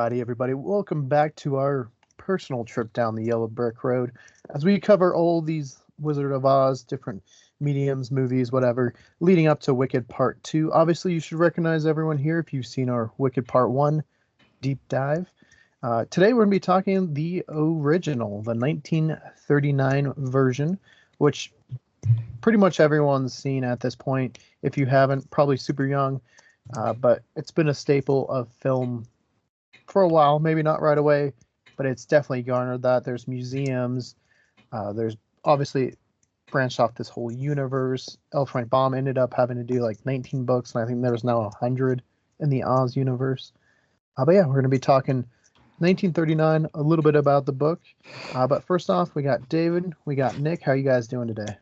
Alrighty, everybody. Welcome back to our personal trip down the yellow brick road as we cover all these Wizard of Oz, different mediums, movies, whatever, leading up to Wicked Part 2. Obviously, you should recognize everyone here if you've seen our Wicked Part 1 deep dive. Today, we're going to be talking the original, the 1939 version, which pretty much everyone's seen at this point. If you haven't, probably super young, but it's been a staple of film for a while, maybe not right away, but it's definitely garnered that. There's museums. There's obviously branched off this whole universe. L. Frank Baum ended up having to do like 19 books, and I think there's now 100 in the Oz universe. But yeah, we're going to be talking 1939, a little bit about the book. But first off, we got David, we got Nick. How you guys doing today?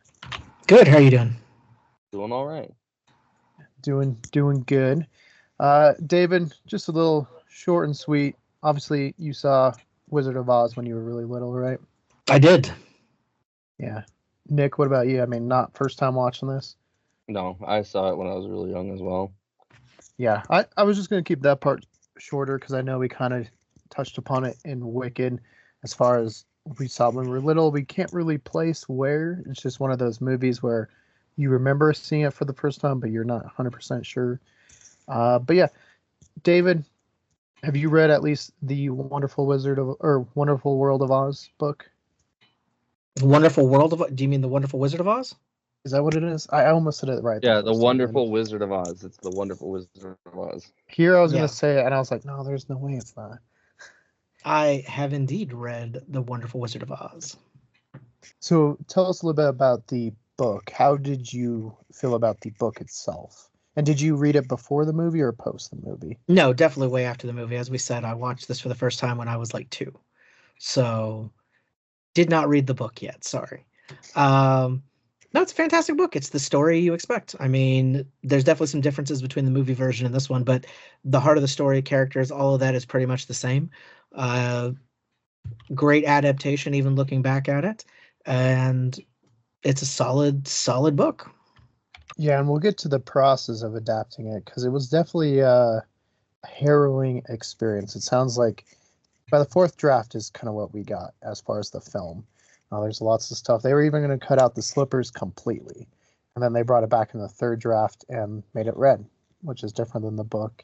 Good. How are you doing? Doing all right. Doing good. David, just a little short and sweet. Obviously, you saw Wizard of Oz when you were really little, right? I did. Yeah. Nick, what about you? I mean, not first time watching this? No, I saw it when I was really young as well. Yeah, I was just going to keep that part shorter because I know we kind of touched upon it in Wicked as far as we saw when we were little. We can't really place where. It's just one of those movies where you remember seeing it for the first time, but you're not 100% sure. But yeah, David, have you read at least the Wonderful World of Oz book? Wonderful World of... Do you mean the Wonderful Wizard of Oz? Is that what it is? I almost said it right. Yeah, the Wonderful Wizard of Oz. It's the Wonderful Wizard of Oz. Here I was going to say it, and I was like, no, there's no way it's not. I have indeed read the Wonderful Wizard of Oz. So tell us a little bit about the book. How did you feel about the book itself? And did you read it before the movie or post the movie? No, definitely way after the movie. As we said, I watched this for the first time when I was like 2. So, did not read the book yet. Sorry. No, it's a fantastic book. It's the story you expect. I mean, there's definitely some differences between the movie version and this one, but the heart of the story, characters, all of that is pretty much the same. Great adaptation, even looking back at it. And it's a solid book. Yeah, and we'll get to the process of adapting it because it was definitely a harrowing experience. It sounds like by the 4th draft is kind of what we got as far as the film. There's lots of stuff. They were even going to cut out the slippers completely. And then they brought it back in the 3rd draft and made it red, which is different than the book.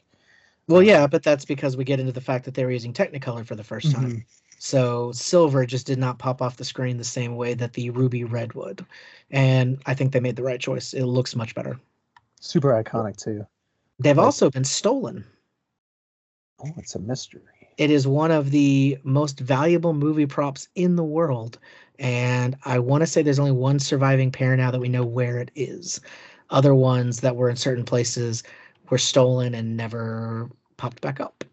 Well, yeah, but that's because we get into the fact that they were using Technicolor for the first time. Mm-hmm. So silver just did not pop off the screen the same way that the ruby red would. And I think they made the right choice. It looks much better. Super iconic, too. They've also been stolen. Oh, it's a mystery. It is one of the most valuable movie props in the world. And I want to say there's only one surviving pair now that we know where it is. Other ones that were in certain places were stolen and never popped back up.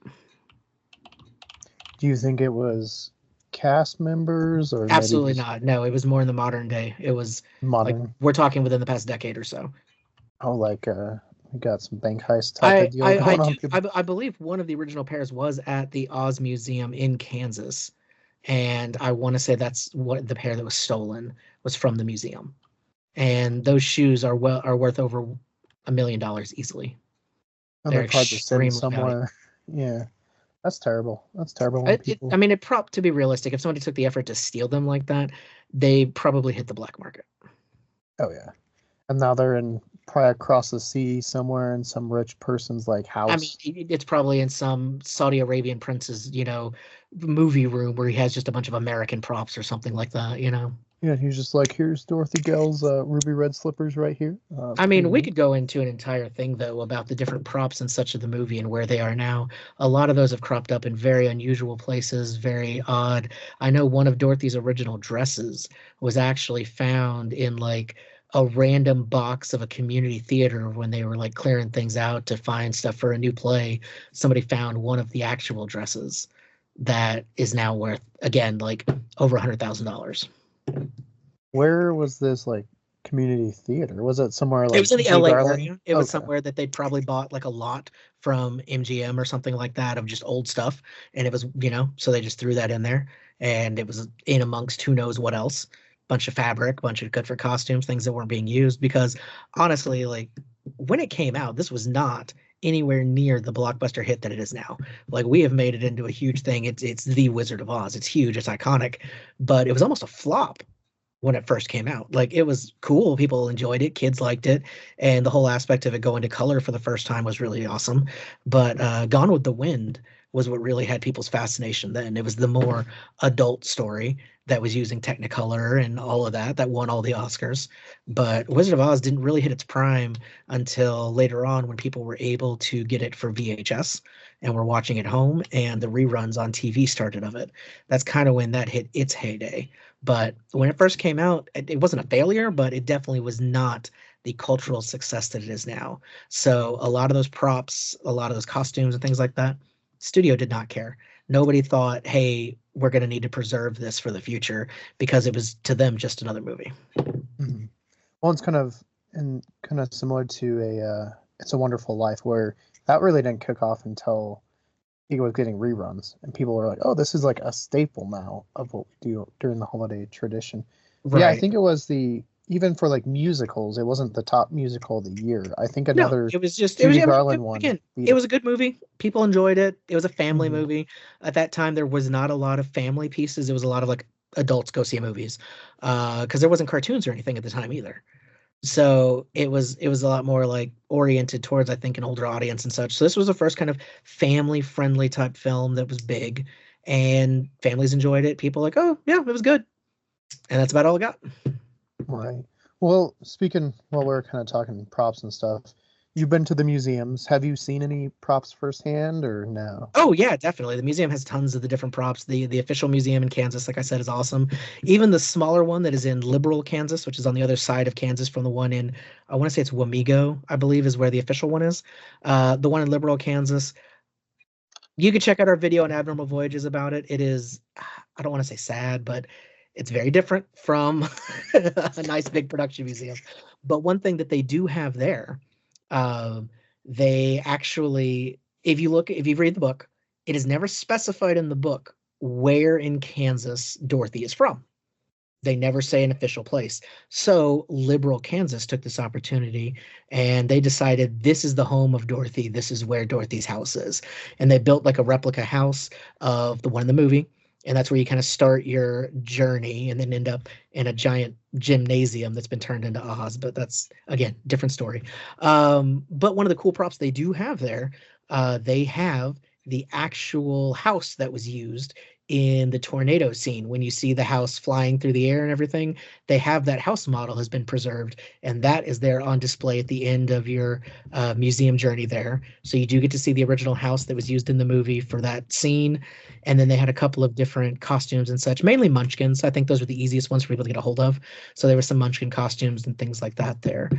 Do you think it was cast members or absolutely not? No, it was more in the modern day. It was modern. Like, we're talking within the past decade or so. Oh, like we got some bank heist type of deal going on. I believe one of the original pairs was at the Oz Museum in Kansas, and I want to say that's what the pair that was stolen was from the museum. And those shoes are worth over $1 million easily. And they're extremely somewhere. Yeah. That's terrible. That's terrible. To be realistic, if somebody took the effort to steal them like that, they probably hit the black market. Oh, yeah. And now they're probably across the sea somewhere in some rich person's house. I mean, it's probably in some Saudi Arabian prince's, movie room where he has just a bunch of American props or something like that, Yeah, he's just like, here's Dorothy Gale's ruby red slippers right here. We could go into an entire thing, though, about the different props and such of the movie and where they are now. A lot of those have cropped up in very unusual places, very odd. I know one of Dorothy's original dresses was actually found in, a random box of a community theater when they were, clearing things out to find stuff for a new play. Somebody found one of the actual dresses that is now worth, again, over $100,000. Where was this community theater? Was it somewhere it was in the LA area. It was somewhere that they probably bought a lot from MGM or something like that of just old stuff, and it was so they just threw that in there, and it was in amongst who knows what else, bunch of fabric, bunch of good for costumes, things that weren't being used, because honestly, when it came out, this was not anywhere near the blockbuster hit that it is now. Like, we have made it into a huge thing. It's the Wizard of Oz. It's huge. It's iconic, but it was almost a flop when it first came out. Like, it was cool. People enjoyed it. Kids liked it. And the whole aspect of it going to color for the first time was really awesome. But Gone with the Wind was what really had people's fascination then. It was the more adult story that was using Technicolor and all of that won all the Oscars. But Wizard of Oz didn't really hit its prime until later on, when people were able to get it for VHS and were watching at home, and the reruns on TV started of it. That's kind of when that hit its heyday. But when it first came out, it wasn't a failure, but it definitely was not the cultural success that it is now. So a lot of those props, a lot of those costumes and things like that, studio did not care. Nobody thought, hey, we're going to need to preserve this for the future, because it was, to them, just another movie. Mm-hmm. Well, it's kind of similar to a It's a Wonderful Life, where that really didn't kick off until it was getting reruns, and people were like, oh, this is like a staple now of what we do during the holiday tradition. Right. Yeah, I think it was even for like musicals, it wasn't the top musical of the year. I think another it was just Judy Garland one. Again, it was a good movie. People enjoyed it. It was a family movie. At that time, there was not a lot of family pieces. It was a lot of like adults go see movies, because there wasn't cartoons or anything at the time either. So it was a lot more like oriented towards, I think, an older audience and such. So this was the first kind of family friendly type film that was big, and families enjoyed it. People were like, oh yeah, it was good, and that's about all I got. Right. Well, while we're kind of talking props and stuff, you've been to the museums. Have you seen any props firsthand or no? Oh yeah, definitely. The museum has tons of the different props. The official museum in Kansas, like I said, is awesome. Even the smaller one that is in Liberal, Kansas, which is on the other side of Kansas from the one in, I want to say it's Wamego, I believe, is where the official one is. The one in Liberal, Kansas. You can check out our video on Abnormal Voyages about it. It is, I don't want to say sad, but it's very different from a nice big production museum. But one thing that they do have there, they actually, if you read the book, it is never specified in the book where in Kansas Dorothy is from. They never say an official place. So Liberal, Kansas took this opportunity, and they decided, this is the home of Dorothy. This is where Dorothy's house is. And they built like a replica house of the one in the movie. And that's where you kind of start your journey, and then end up in a giant gymnasium that's been turned into Oz. But that's, again, different story. But one of the cool props they do have there, they have the actual house that was used in the tornado scene. When you see the house flying through the air and everything, they have that house model has been preserved, and that is there on display at the end of your museum journey there. So you do get to see the original house that was used in the movie for that scene. And then they had a couple of different costumes and such, mainly Munchkins. I think those were the easiest ones for people to get a hold of. So there were some Munchkin costumes and things like that there.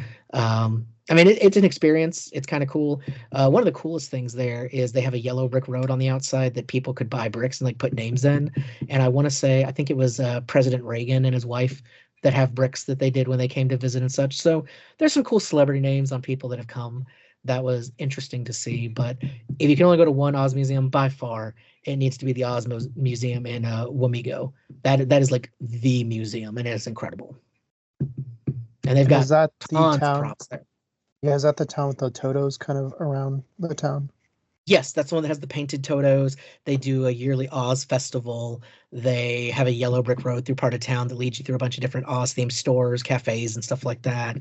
I mean, it's an experience. It's kind of cool. One of the coolest things there is they have a yellow brick road on the outside that people could buy bricks and like put names in. And I want to say, I think it was President Reagan and his wife that have bricks that they did when they came to visit and such. So there's some cool celebrity names on people that have come. That was interesting to see. But if you can only go to one Oz museum, by far, it needs to be the Oz Museum in Wamego. That is like the museum, and it's incredible. And they've got tons of props there. Yeah, is that the town with the Totos kind of around the town? Yes, that's the one that has the painted Totos. They do a yearly Oz festival. They have a yellow brick road through part of town that leads you through a bunch of different Oz-themed stores, cafes, and stuff like that.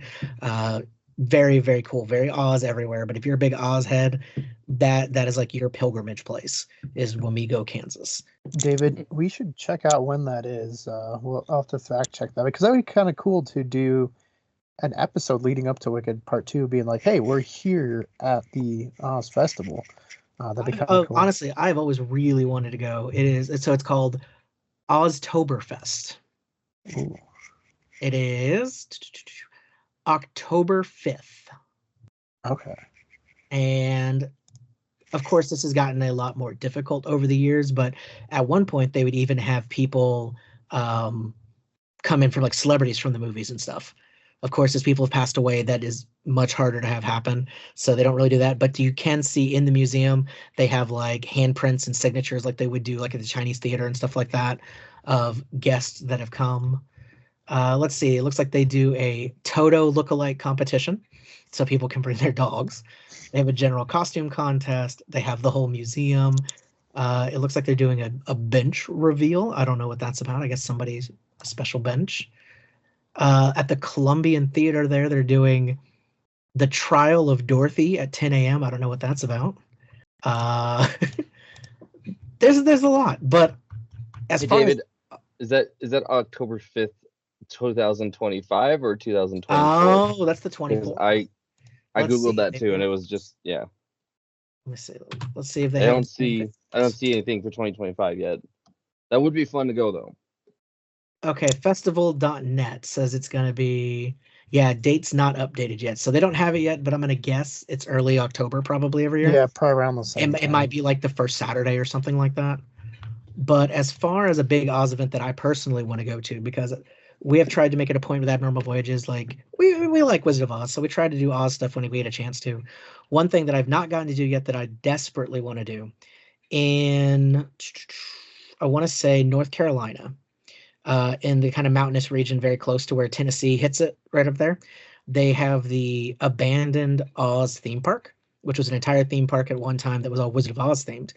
Very, very cool. Very Oz everywhere. But if you're a big Oz head, that is like your pilgrimage place, is Wamego, Kansas. David, we should check out when that is. We'll have to fact check that, because that would be kind of cool to do an episode leading up to Wicked Part 2, being like, hey, we're here at the Oz Festival. That'd be kind of cool. Honestly, I've always really wanted to go. It's called Oztoberfest. Ooh. It is October 5th. Okay. And of course, this has gotten a lot more difficult over the years, but at one point they would even have people come in from like celebrities from the movies and stuff. Of course, as people have passed away, that is much harder to have happen. So they don't really do that. But you can see in the museum, they have like handprints and signatures like they would do like at the Chinese theater and stuff like that of guests that have come. Let's see. It looks like they do a Toto lookalike competition. so people can bring their dogs. They have a general costume contest. They have the whole museum. It looks like they're doing a bench reveal. I don't know what that's about. I guess somebody's a special bench. At the Columbian Theater there, they're doing the Trial of Dorothy at 10 a.m. I don't know what that's about. There's a lot, but as Hey, far David, as is that October 5th, 2025 or 2024? oh, that's the 'Cause 24th. I Let's googled see. that too, and it was just Let me see. Let's see if they I have. don't see anything for 2025 yet. That would be fun to go though. Okay, festival.net says it's going to be, yeah, date's not updated yet. So they don't have it yet, but I'm going to guess it's early October probably every year. Yeah, probably around the same It time. might be like the first Saturday or something like that. But as far as a big Oz event that I personally want to go to, because we have tried to make it a point with Abnormal Voyages, like we like Wizard of Oz, so we try to do Oz stuff when we get a chance to. One thing that I've not gotten to do yet that I desperately want to do in, I want to say North Carolina, in the kind of mountainous region very close to where Tennessee hits it, right up there. They have the abandoned Oz theme park, which was an entire theme park at one time that was all Wizard of Oz themed.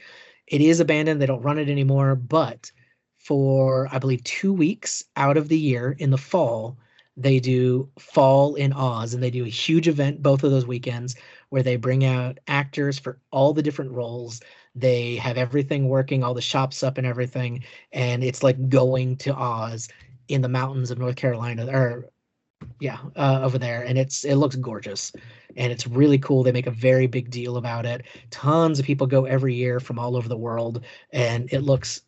It is abandoned. They don't run it anymore, but for, I believe, 2 weeks out of the year in the fall, they do Fall in Oz, and they do a huge event both of those weekends where they bring out actors for all the different roles. They have everything working, all the shops up and everything, and it's like going to Oz in the mountains of North Carolina, or yeah, over there, and it looks gorgeous, and it's really cool. They make a very big deal about it. Tons of people go every year from all over the world, and it looks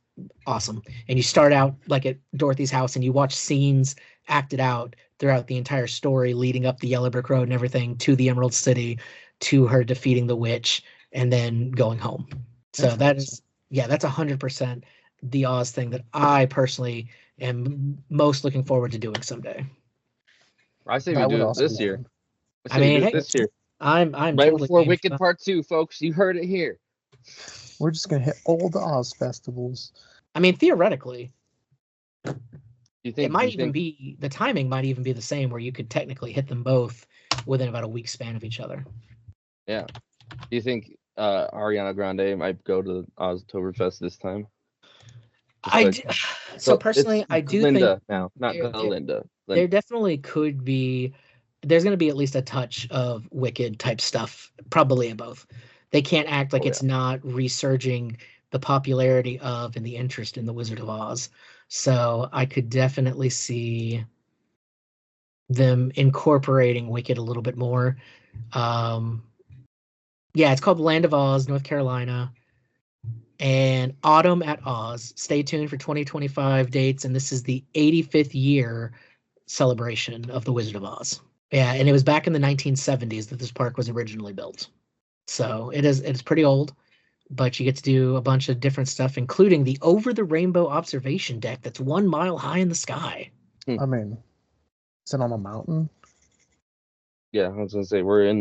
awesome. And you start out like at Dorothy's house, and you watch scenes acted out throughout the entire story, leading up the Yellow Brick Road and everything to the Emerald City, to her defeating the witch, and then going home. So that is, yeah, that's 100% the Oz thing that I personally am most looking forward to doing someday. I say That we would do it also this be year. fun. I I say we mean, do hey, it this year. I'm Right totally before game for Wicked that. Part 2, folks. You heard it here. We're just gonna hit all the Oz festivals. I mean, theoretically, You it think might even be, the timing might even be the same, where you could technically hit them both within about a week span of each other. Yeah. Do you think Ariana Grande might go to Oztoberfest this time? So personally, it's I do Glinda think now, not Glinda. there definitely could be, there's going to be at least a touch of Wicked type stuff, probably in both. They can't act like it's not resurging the popularity of and the interest in the Wizard of Oz. So I could definitely see them incorporating Wicked a little bit more. Yeah, it's called Land of Oz, North Carolina, and Autumn at Oz. Stay tuned for 2025 dates, and this is the 85th year celebration of the Wizard of Oz. Yeah, and it was back in the 1970s that this park was originally built. So it's pretty old, but you get to do a bunch of different stuff, including the Over the Rainbow observation deck that's 1 mile high in the sky. I mean, is it on a mountain? Yeah, I was gonna say we're a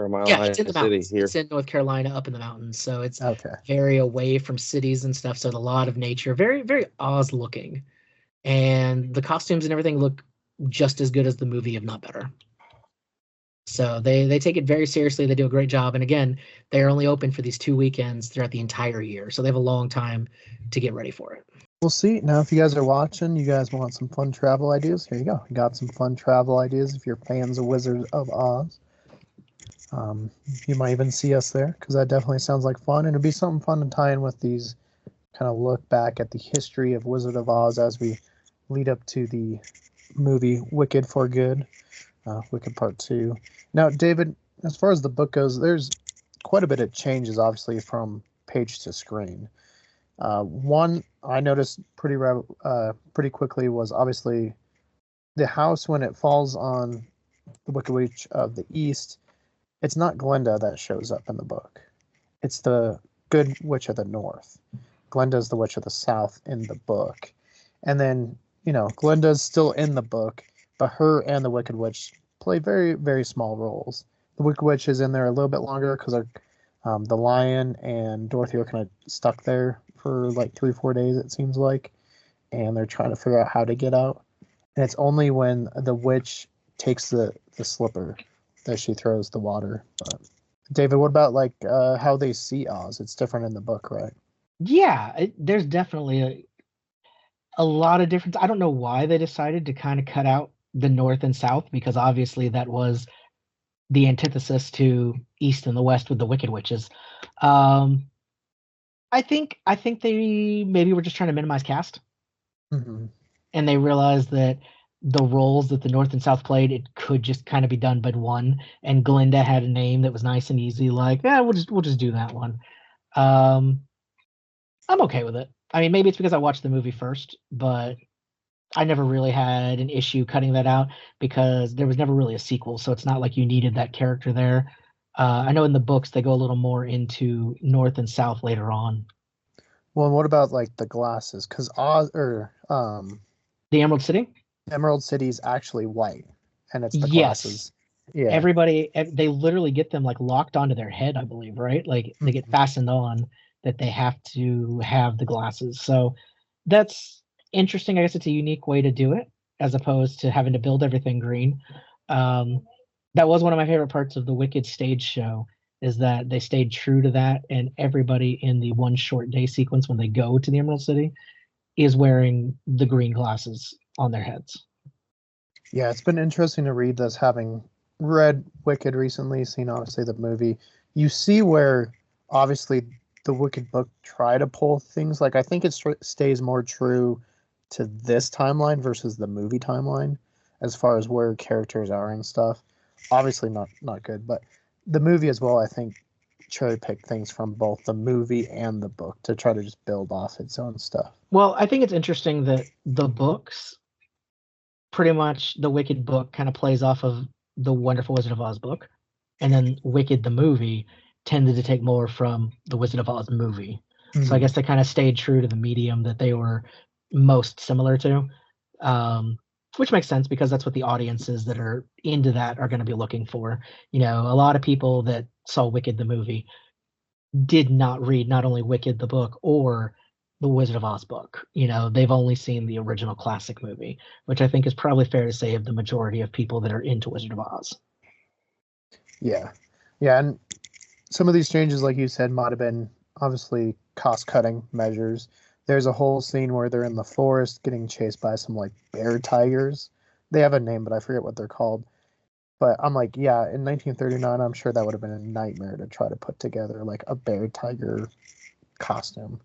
mile high It's in the city mountains. here. It's in North Carolina, up in the mountains, so it's Okay. very away from cities and stuff. So a lot of nature, very very Oz looking, and the costumes and everything look just as good as the movie, if not better. So they take it very seriously. They do a great job, and again, they're only open for these 2 weekends throughout the entire year, so they have a long time to get ready for it. We'll see. Now, if you guys are watching, you guys want some fun travel ideas, here you go. You got some fun travel ideas if you're fans of Wizard of Oz. You might even see us there, because that definitely sounds like fun, and it'd be something fun to tie in with these, kind of look back at the history of Wizard of Oz as we lead up to the movie Wicked for Good, Wicked Part 2. Now, David, as far as the book goes, there's quite a bit of changes, obviously, from page to screen. One I noticed pretty quickly was obviously the house when it falls on the Wicked Witch of the East. It's not Glinda that shows up in the book. It's the Good Witch of the North. Glinda's the Witch of the South in the book. And then, Glinda's still in the book, but her and the Wicked Witch play very, very small roles. The Wicked Witch is in there a little bit longer because the lion and Dorothy are kind of stuck there for like 3-4 days, it seems like, and they're trying to figure out how to get out. And it's only when the witch takes the slipper as she throws the water. But David, what about like how they see Oz? It's different in the book, right? Yeah, there's definitely a lot of difference. I don't know why they decided to kind of cut out the North and South, because obviously that was the antithesis to East and the West with the Wicked Witches. I think they maybe were just trying to minimize cast, Mm-hmm. and they realized that the roles that the North and South played, it could just kind of be done by one. And Glinda had a name that was nice and easy, like, yeah, we'll just do that one. I'm okay with it. I mean, maybe it's because I watched the movie first, but I never really had an issue cutting that out because there was never really a sequel, so it's not like you needed that character there. I know in the books they go a little more into North and South later on. Well, and what about like the glasses? Because Oz or The Emerald City? Emerald City is actually white, and it's the Yes. glasses. Yeah. Everybody, they literally get them like locked onto their head, I believe, right? Like they get fastened on that they have to have the glasses. So that's interesting. I guess it's a unique way to do it as opposed to having to build everything green. That was one of my favorite parts of the Wicked stage show, is that they stayed true to that, and everybody in the one short day sequence when they go to the Emerald City is wearing the green glasses on their heads. Yeah, it's been interesting to read this, having read Wicked recently, seen obviously the movie. You see where obviously the Wicked book try to pull things, like I think it stays more true to this timeline versus the movie timeline as far as where characters are and stuff. Obviously not good, but the movie as well, I think, cherry picked things from both the movie and the book to try to just build off its own stuff. Well, I think it's interesting that the books, pretty much the Wicked book kind of plays off of the Wonderful Wizard of Oz book, and then Wicked the movie tended to take more from the Wizard of Oz movie. Mm-hmm. So I guess they kind of stayed true to the medium that they were most similar to, which makes sense because that's what the audiences that are into that are going to be looking for. You know, a lot of people that saw Wicked the movie did not read not only Wicked the book or the Wizard of Oz book. You know, they've only seen the original classic movie, which I think is probably fair to say of the majority of people that are into Wizard of Oz. Yeah. And some of these changes, like you said, might have been obviously cost-cutting measures. There's a whole scene where they're in the forest getting chased by some like bear tigers. They have a name, but I forget what they're called. But I'm like, yeah, in 1939, I'm sure that would have been a nightmare to try to put together like a bear tiger costume,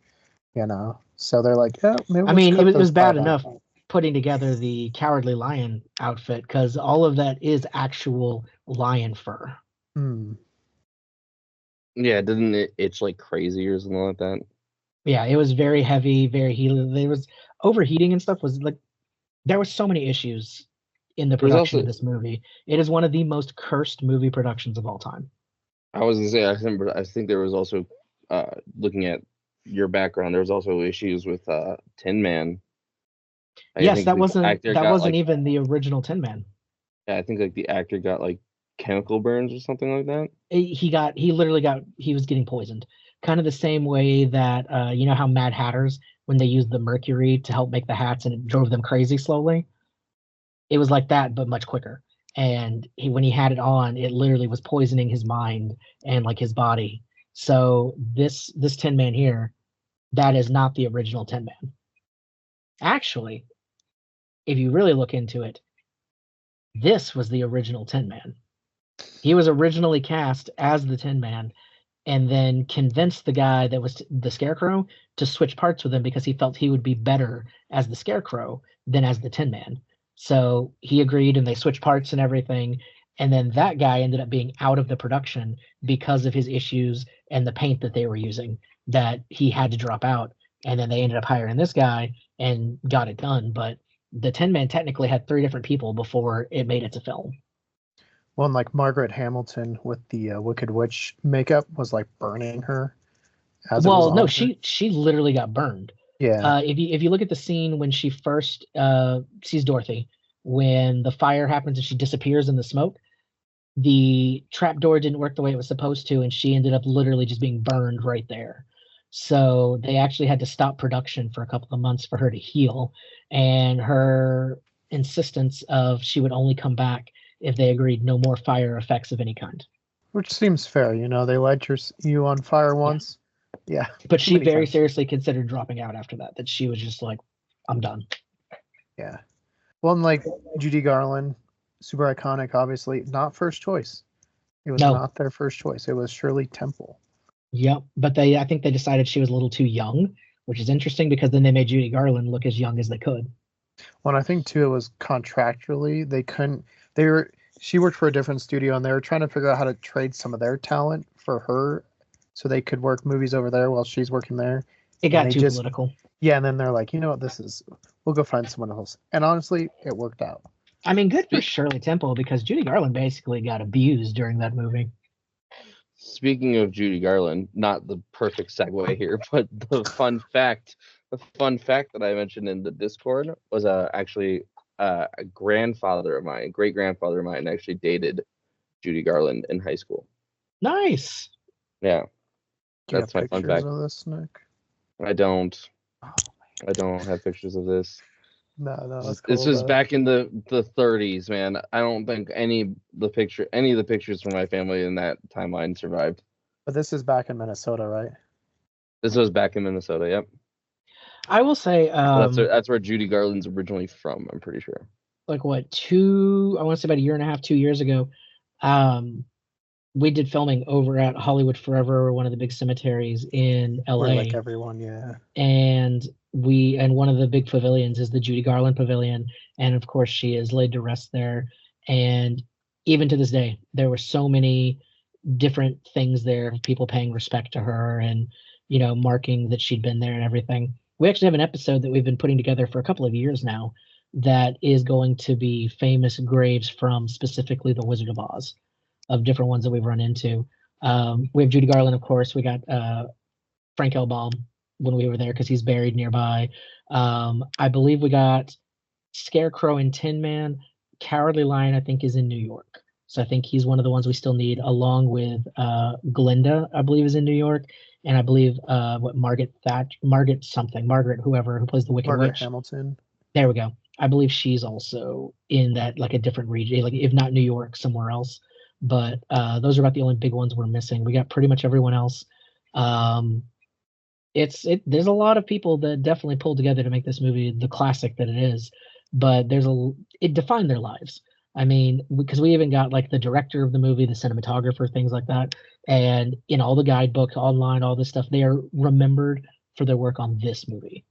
you know? So they're like, yeah, maybe. I mean, it was bad enough putting together the Cowardly Lion outfit because all of that is actual lion fur. Yeah, didn't it itch like crazy or something like that? Yeah, it was very heavy, very heated. There was overheating and stuff. Was like there were so many issues in the production of this movie. It is one of the most cursed movie productions of all time. I was gonna say, I think there was also, looking at your background, there was also issues with Tin Man. Yes, that wasn't even the original Tin Man. Yeah, I think like the actor got like chemical burns or something like that. He was getting poisoned. Kind of the same way that you know how Mad Hatters, when they used the mercury to help make the hats and it drove them crazy slowly. It was like that, but much quicker. And when he had it on, it literally was poisoning his mind and like his body. So this Tin Man here, that is not the original Tin Man. Actually, if you really look into it, this was the original Tin Man. He was originally cast as the Tin Man and then convinced the guy that was the Scarecrow to switch parts with him because he felt he would be better as the Scarecrow than as the Tin Man. So he agreed and they switched parts and everything. And then that guy ended up being out of the production because of his issues and the paint that they were using, that he had to drop out. And then they ended up hiring this guy and got it done. But the Tin Man technically had 3 different people before it made it to film. Well, and like Margaret Hamilton with the Wicked Witch makeup was like burning her. She literally got burned. Yeah. If you look at the scene when she first sees Dorothy, when the fire happens and she disappears in the smoke, the trapdoor didn't work the way it was supposed to, and she ended up literally just being burned right there. So they actually had to stop production for a couple of months for her to heal, and her insistence of she would only come back if they agreed no more fire effects of any kind. Which seems fair, you know. They light you on fire once. Yeah. But too she many very times. seriously considered dropping out after that. That she was just like, I'm done. Yeah. Well, and like Judy Garland, super iconic, obviously, not first choice. It was not their first choice. It was Shirley Temple. Yep. But I think they decided she was a little too young, which is interesting because then they made Judy Garland look as young as they could. Well, I think too, it was contractually, she worked for a different studio and they were trying to figure out how to trade some of their talent for her so they could work movies over there while she's working there. It got too political. Yeah, and then they're like, you know what, we'll go find someone else. And honestly, it worked out. I mean, good for Shirley Temple because Judy Garland basically got abused during that movie. Speaking of Judy Garland, not the perfect segue here, but the fun fact that I mentioned in the Discord was actually a grandfather of mine, great grandfather of mine, actually dated Judy Garland in high school. Nice. Yeah, that's my fun fact. Of this, Nick? I don't have pictures of this. No, that's cool. This was back in the 30s, man. I don't think any of the pictures from my family in that timeline survived. But this is back in Minnesota, right? This was back in Minnesota. Yep. I will say that's where Judy Garland's originally from. I'm pretty sure. Like what? I want to say about a year and a half, 2 years ago. We did filming over at Hollywood Forever, one of the big cemeteries in LA. Where, like everyone, yeah. And one of the big pavilions is the Judy Garland Pavilion, and of course she is laid to rest there. And even to this day, there were so many different things there, people paying respect to her and marking that she'd been there and everything. We actually have an episode that we've been putting together for a couple of years now that is going to be famous graves from specifically the Wizard of Oz, of different ones that we've run into. We have Judy Garland, of course. We got Frank L. Baum when we were there because he's buried nearby. I believe we got Scarecrow and Tin Man. Cowardly Lion, I think, is in New York. So I think he's one of the ones we still need, along with Glinda, I believe, is in New York. And I believe Margaret whoever, who plays the Wicked Margaret Witch. Hamilton. There we go. I believe she's also in that, like a different region, like if not New York, somewhere else. But those are about the only big ones we're missing. We got pretty much everyone else. There's a lot of people that definitely pulled together to make this movie the classic that it is, but it defined their lives. I mean, because we even got like the director of the movie, the cinematographer, things like that, and in all the guidebooks, online, all this stuff, they are remembered for their work on this movie.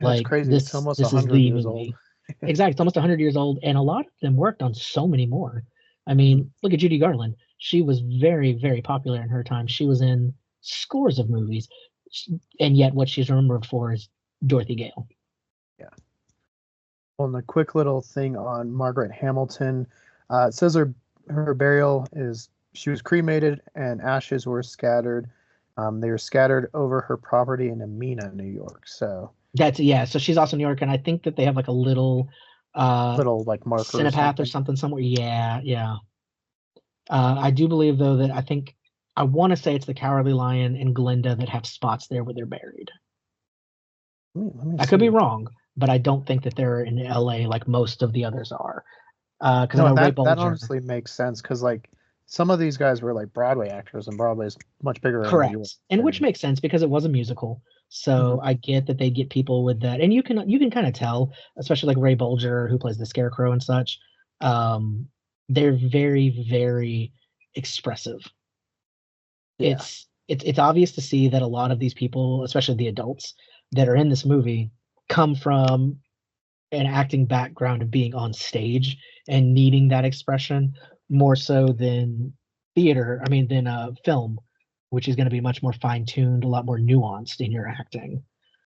That's crazy. It's almost 100 years old. Exactly, it's almost 100 years old, and a lot of them worked on so many more. I mean, look at Judy Garland. She was very, very popular in her time. She was in scores of movies, and yet what she's remembered for is Dorothy Gale. Yeah. Well, and a quick little thing on Margaret Hamilton. It says her burial she was cremated and ashes were scattered. They were scattered over her property in Amina, New York. So so she's also in New York, and I think that they have like a little like marker Cinepath or something somewhere. Yeah. I do believe though that I want to say it's the Cowardly Lion and Glinda that have spots there where they're buried. I could be wrong, but I don't think that they're in LA like most of the others are. That honestly makes sense because like some of these guys were like Broadway actors, and Broadway is much bigger. Correct, and which makes sense because it was a musical. So I get that they get people with that, and you can kind of tell, especially like Ray Bolger, who plays the Scarecrow and such. They're very, very expressive. Yeah. It's obvious to see that a lot of these people, especially the adults that are in this movie, come from an acting background of being on stage and needing that expression more so than film, which is going to be much more fine-tuned, a lot more nuanced in your acting.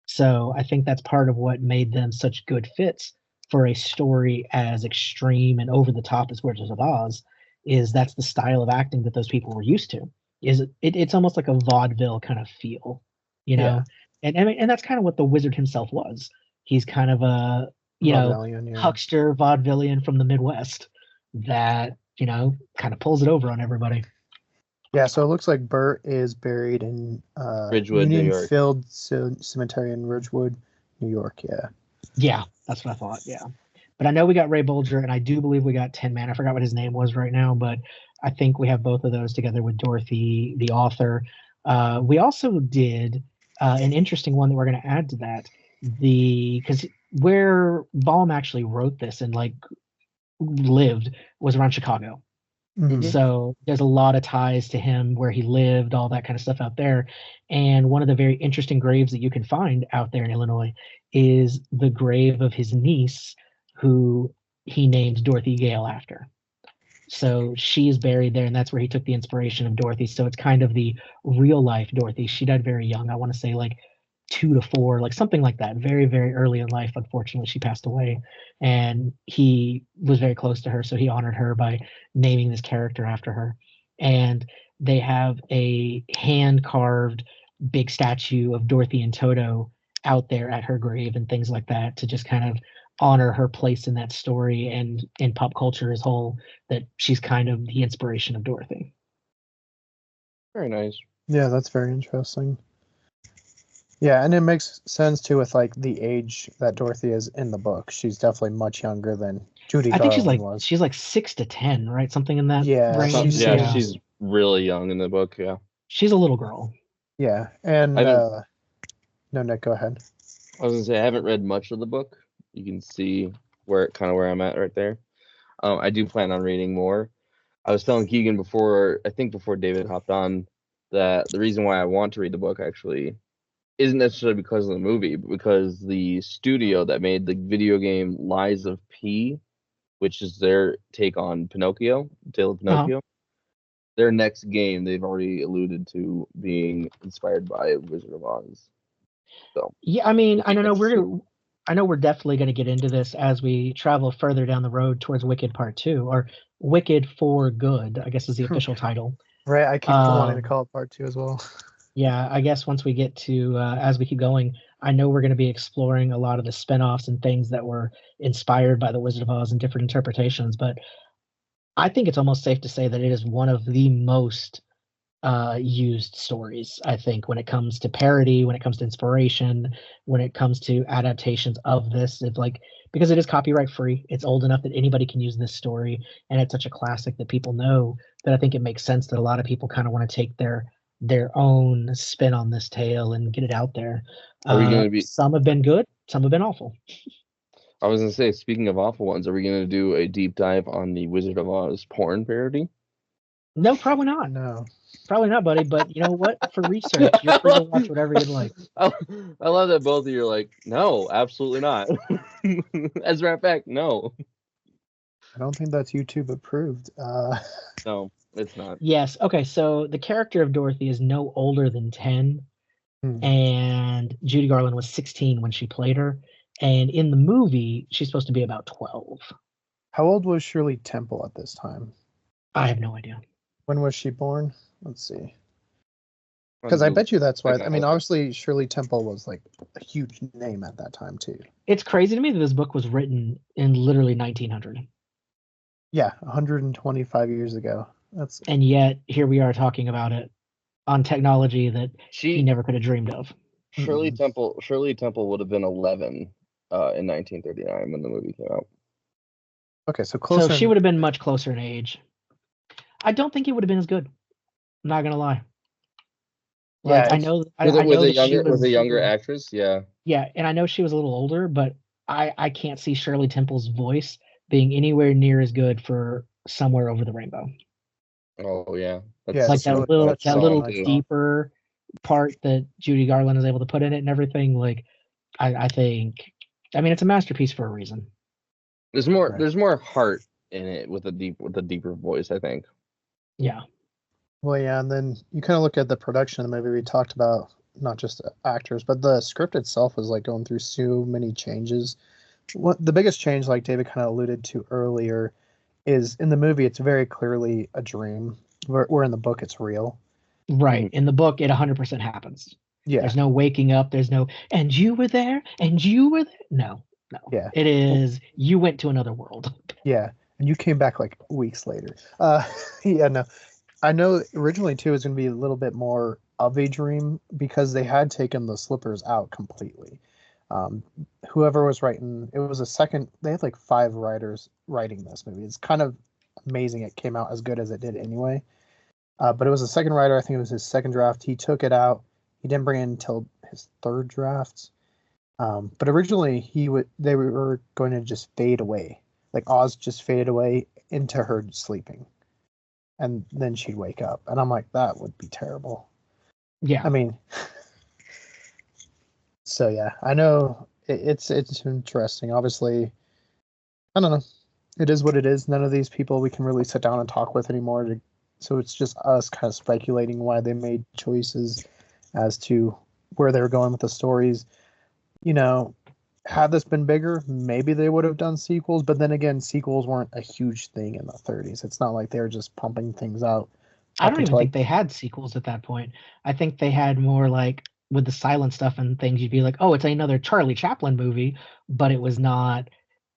So I think that's part of what made them such good fits for a story as extreme and over the top as Wizards of Oz. Is that's the style of acting that those people were used to. It's almost like a vaudeville kind of feel, know? And that's kind of what the wizard himself was. He's kind of a huckster vaudevillian from the Midwest that kind of pulls it over on everybody. Yeah, so it looks like Bert is buried in Ridgewood, New York. Field Cemetery in Ridgewood, New York. Yeah, that's what I thought. Yeah, But I know we got Ray Bolger, and I do believe we got Tin Man. I forgot what his name was right now, but I think we have both of those together with Dorothy, the author. We also did an interesting one that we're going to add to that. Because where Baum actually wrote this and like lived was around Chicago. Mhm. So there's a lot of ties to him, where he lived, all that kind of stuff out there. And one of the very interesting graves that you can find out there in Illinois is the grave of his niece, who he named Dorothy Gale after. So she is buried there, and that's where he took the inspiration of Dorothy. So it's kind of the real life Dorothy. She died very young. I want to say like 2 to 4, like something like that. Very, very early in life. Unfortunately, she passed away, and he was very close to her, so he honored her by naming this character after her. And they have a hand carved big statue of Dorothy and Toto out there at her grave and things like that, to just kind of honor her place in that story and in pop culture as whole, that she's kind of the inspiration of Dorothy. Very nice. Yeah, that's very interesting. Yeah, and it makes sense too with like the age that Dorothy is in the book. She's definitely much younger than Judy I think Garland was. she's like 6 to 10, right? Something in that Yeah, range. She's really young in the book. Yeah, she's a little girl. Yeah, and no, Nick, go ahead. I was gonna say I haven't read much of the book. You can see where I'm at right there. I do plan on reading more. I was telling Keegan before David hopped on, that the reason why I want to read the book actually isn't necessarily because of the movie, but because the studio that made the video game Lies of P, which is their take on Pinocchio, Tale of Pinocchio, their next game they've already alluded to being inspired by Wizard of Oz. So yeah, I mean, I know we're definitely going to get into this as we travel further down the road towards Wicked Part 2, or Wicked for Good, I guess is the official title. Right, I keep wanting to call it Part 2 as well. Yeah, I guess once we get to, as we keep going, I know we're going to be exploring a lot of the spinoffs and things that were inspired by the Wizard of Oz and different interpretations. But I think it's almost safe to say that it is one of the most used stories, I think, when it comes to parody, when it comes to inspiration, when it comes to adaptations of this. It's like, because it is copyright free, it's old enough that anybody can use this story, and it's such a classic that people know, that I think it makes sense that a lot of people kind of want to take their own spin on this tale and get it out there. Are we gonna be? Some have been good, some have been awful. I was gonna say, speaking of awful ones, are we gonna do a deep dive on the Wizard of Oz porn parody? No, probably not. No. Probably not, buddy. But you know what? For research, you're free to watch whatever you'd like. I love that both of you are like, no, absolutely not. As a matter of fact, no. I don't think that's YouTube approved. No, it's not. Yes. Okay. So the character of Dorothy is no older than 10, and Judy Garland was 16 when she played her. And in the movie, she's supposed to be about 12. How old was Shirley Temple at this time? I have no idea. When was she born? Let's see. Because I bet you that's why. I mean, obviously, Shirley Temple was like a huge name at that time, too. It's crazy to me that this book was written in literally 1900. Yeah, 125 years ago. And yet, here we are talking about it on technology that he never could have dreamed of. Shirley Temple would have been 11 in 1939 when the movie came out. Okay, so closer. So she would have been much closer in age. I don't think it would have been as good. I'm not gonna lie. Like, yeah, I know. Was a younger actress? Yeah. Yeah, and I know she was a little older, but I can't see Shirley Temple's voice being anywhere near as good for Somewhere Over the Rainbow. Oh yeah. That's like that little too. deeper part that Judy Garland is able to put in it and everything. Like, I think, I mean, it's a masterpiece for a reason. There's more heart in it with a deeper voice, I think. Yeah. Well, yeah, and then you kind of look at the production of the movie. We talked about not just actors, but the script itself was like going through so many changes. The biggest change, like David kind of alluded to earlier, is in the movie, it's very clearly a dream. Where in the book, it's real. Right. In the book, it 100% happens. Yeah. There's no waking up. There's no, and you were there, and you were there. No. Yeah. It is, you went to another world. Yeah. And you came back like weeks later. Yeah, no. I know originally, too, it was going to be a little bit more of a dream because they had taken the slippers out completely. Whoever was writing, it was a second. They had like 5 writers writing this movie. It's kind of amazing it came out as good as it did anyway. But it was a second writer. I think it was his second draft. He took it out. He didn't bring it in until his third draft. But originally they were going to just fade away. Like Oz just faded away into her sleeping. And then she'd wake up. And I'm like, that would be terrible. Yeah. I mean, so yeah, I know it's interesting. Obviously, I don't know. It is what it is. None of these people we can really sit down and talk with anymore. So it's just us kind of speculating why they made choices as to where they're going with the stories. You know, had this been bigger, maybe they would have done sequels. But then again, sequels weren't a huge thing in the 30s. It's not like they were just pumping things out. I don't even think they had sequels at that point. I think they had more like with the silent stuff and things, you'd be like, oh, it's another Charlie Chaplin movie, but it was not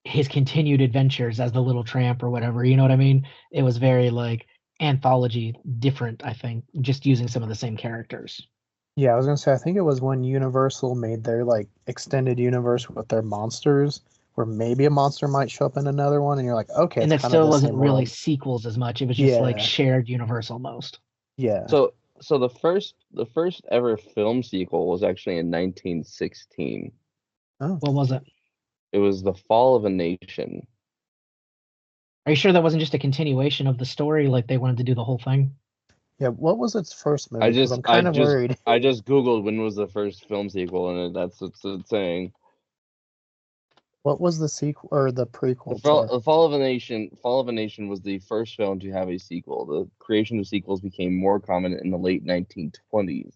his continued adventures as the little tramp or whatever. You know what I mean? It was very like anthology different, I think, just using some of the same characters. Yeah, I was gonna say, I think it was when Universal made their like extended universe with their monsters, where maybe a monster might show up in another one, and you're like, okay, and it's it still wasn't really world. sequels as much. It was just like shared universe almost. Yeah. So the first ever film sequel was actually in 1916. Oh. What was it? It was The Fall of a Nation. Are you sure that wasn't just a continuation of the story? Like they wanted to do the whole thing? Yeah, what was its first movie? I'm kind of worried. I just Googled when was the first film sequel, and that's what it's saying. What was the sequel or the prequel? The Fall of a Nation. Fall of a Nation was the first film to have a sequel. The creation of sequels became more common in the late 1920s.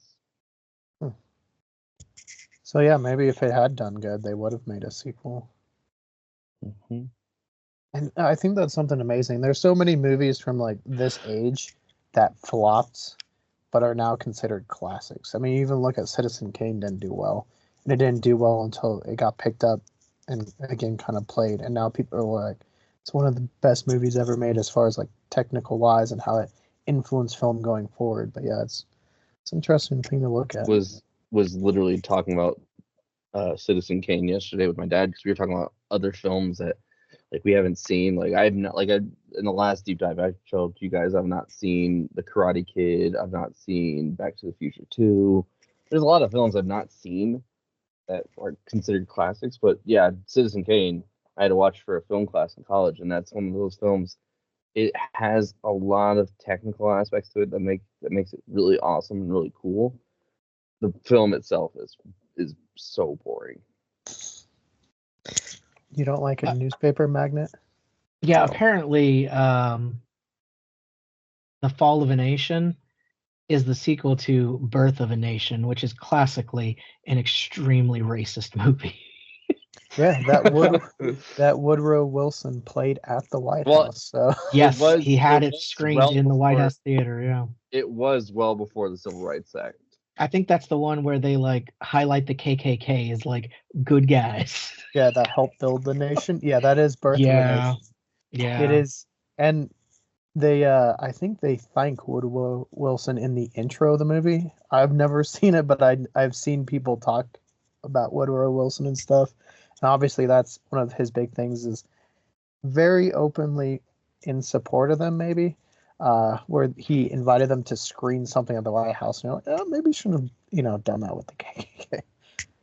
So yeah, maybe if it had done good, they would have made a sequel. Mm-hmm. And I think that's something amazing. There's so many movies from like this age that flopped, but are now considered classics. I mean, even look at Citizen Kane didn't do well, and it didn't do well until it got picked up and again kind of played. And now people are like, it's one of the best movies ever made as far as like technical wise and how it influenced film going forward. But yeah, it's an interesting thing to look at. Was literally talking about Citizen Kane yesterday with my dad because we were talking about other films that like we haven't seen. Like I've not in the last deep dive I showed you guys, I've not seen The Karate Kid. I've not seen Back to the Future 2. There's a lot of films I've not seen that are considered classics. But yeah, Citizen Kane, I had to watch for a film class in college, and that's one of those films. It has a lot of technical aspects to it that makes it really awesome and really cool. The film itself is so boring. You don't like a newspaper magnet? Yeah, apparently The Fall of a Nation is the sequel to Birth of a Nation, which is classically an extremely racist movie. Yeah, that Woodrow Wilson played at the White House. So yes, he had it screened in the White House theater. Yeah, it was well before the Civil Rights Act. I think that's the one where they like highlight the KKK as like good guys. Yeah, that helped build the nation. Yeah, that is Birth of a Nation. Yeah, it is, and they I think they thank Woodrow Wilson in the intro of the movie. I've never seen it, but I've seen people talk about Woodrow Wilson and stuff. And obviously that's one of his big things, is very openly in support of them, maybe. Where he invited them to screen something at the White House, and you're like, oh, maybe you should have, done that with the KKK.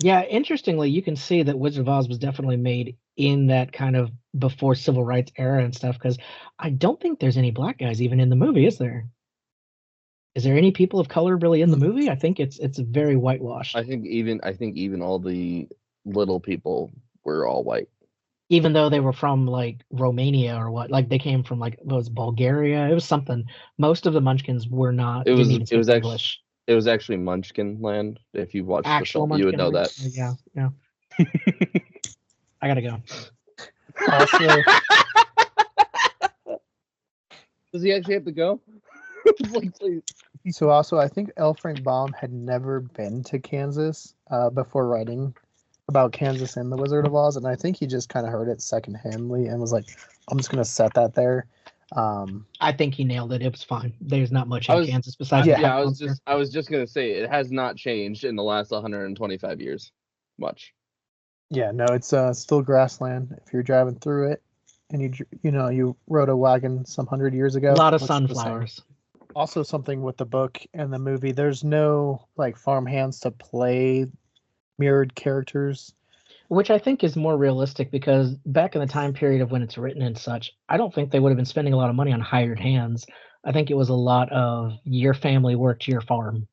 Yeah, interestingly, you can see that Wizard of Oz was definitely made in that kind of before civil rights era and stuff, because I don't think there's any black guys even in the movie, is there? Is there any people of color really in the movie? I think it's very whitewashed. I think even all the little people were all white. Even though they were from like Romania or what, like they came from like what was it, Bulgaria? It was something. Most of the Munchkins were not. It was English. It was actually Munchkin Land. If you watched actual the film, you would know that. Yeah. I gotta go. Also, does he actually have to go? Like, please. So also, I think L. Frank Baum had never been to Kansas before writing about Kansas and the Wizard of Oz, and I think he just kind of heard it secondhandly and was like, "I'm just gonna set that there." I think he nailed it. It was fine. There's not much in Kansas besides. Yeah, I was just gonna say it has not changed in the last 125 years, much. Yeah, no, it's still grassland. If you're driving through it, and you rode a wagon some 100 years A ago, lot of looks the same. sunflowers. Also, something with the book and the movie, there's no like farm hands to play mirrored characters. Which I think is more realistic because back in the time period of when it's written and such, I don't think they would have been spending a lot of money on hired hands. I think it was a lot of your family worked your farm.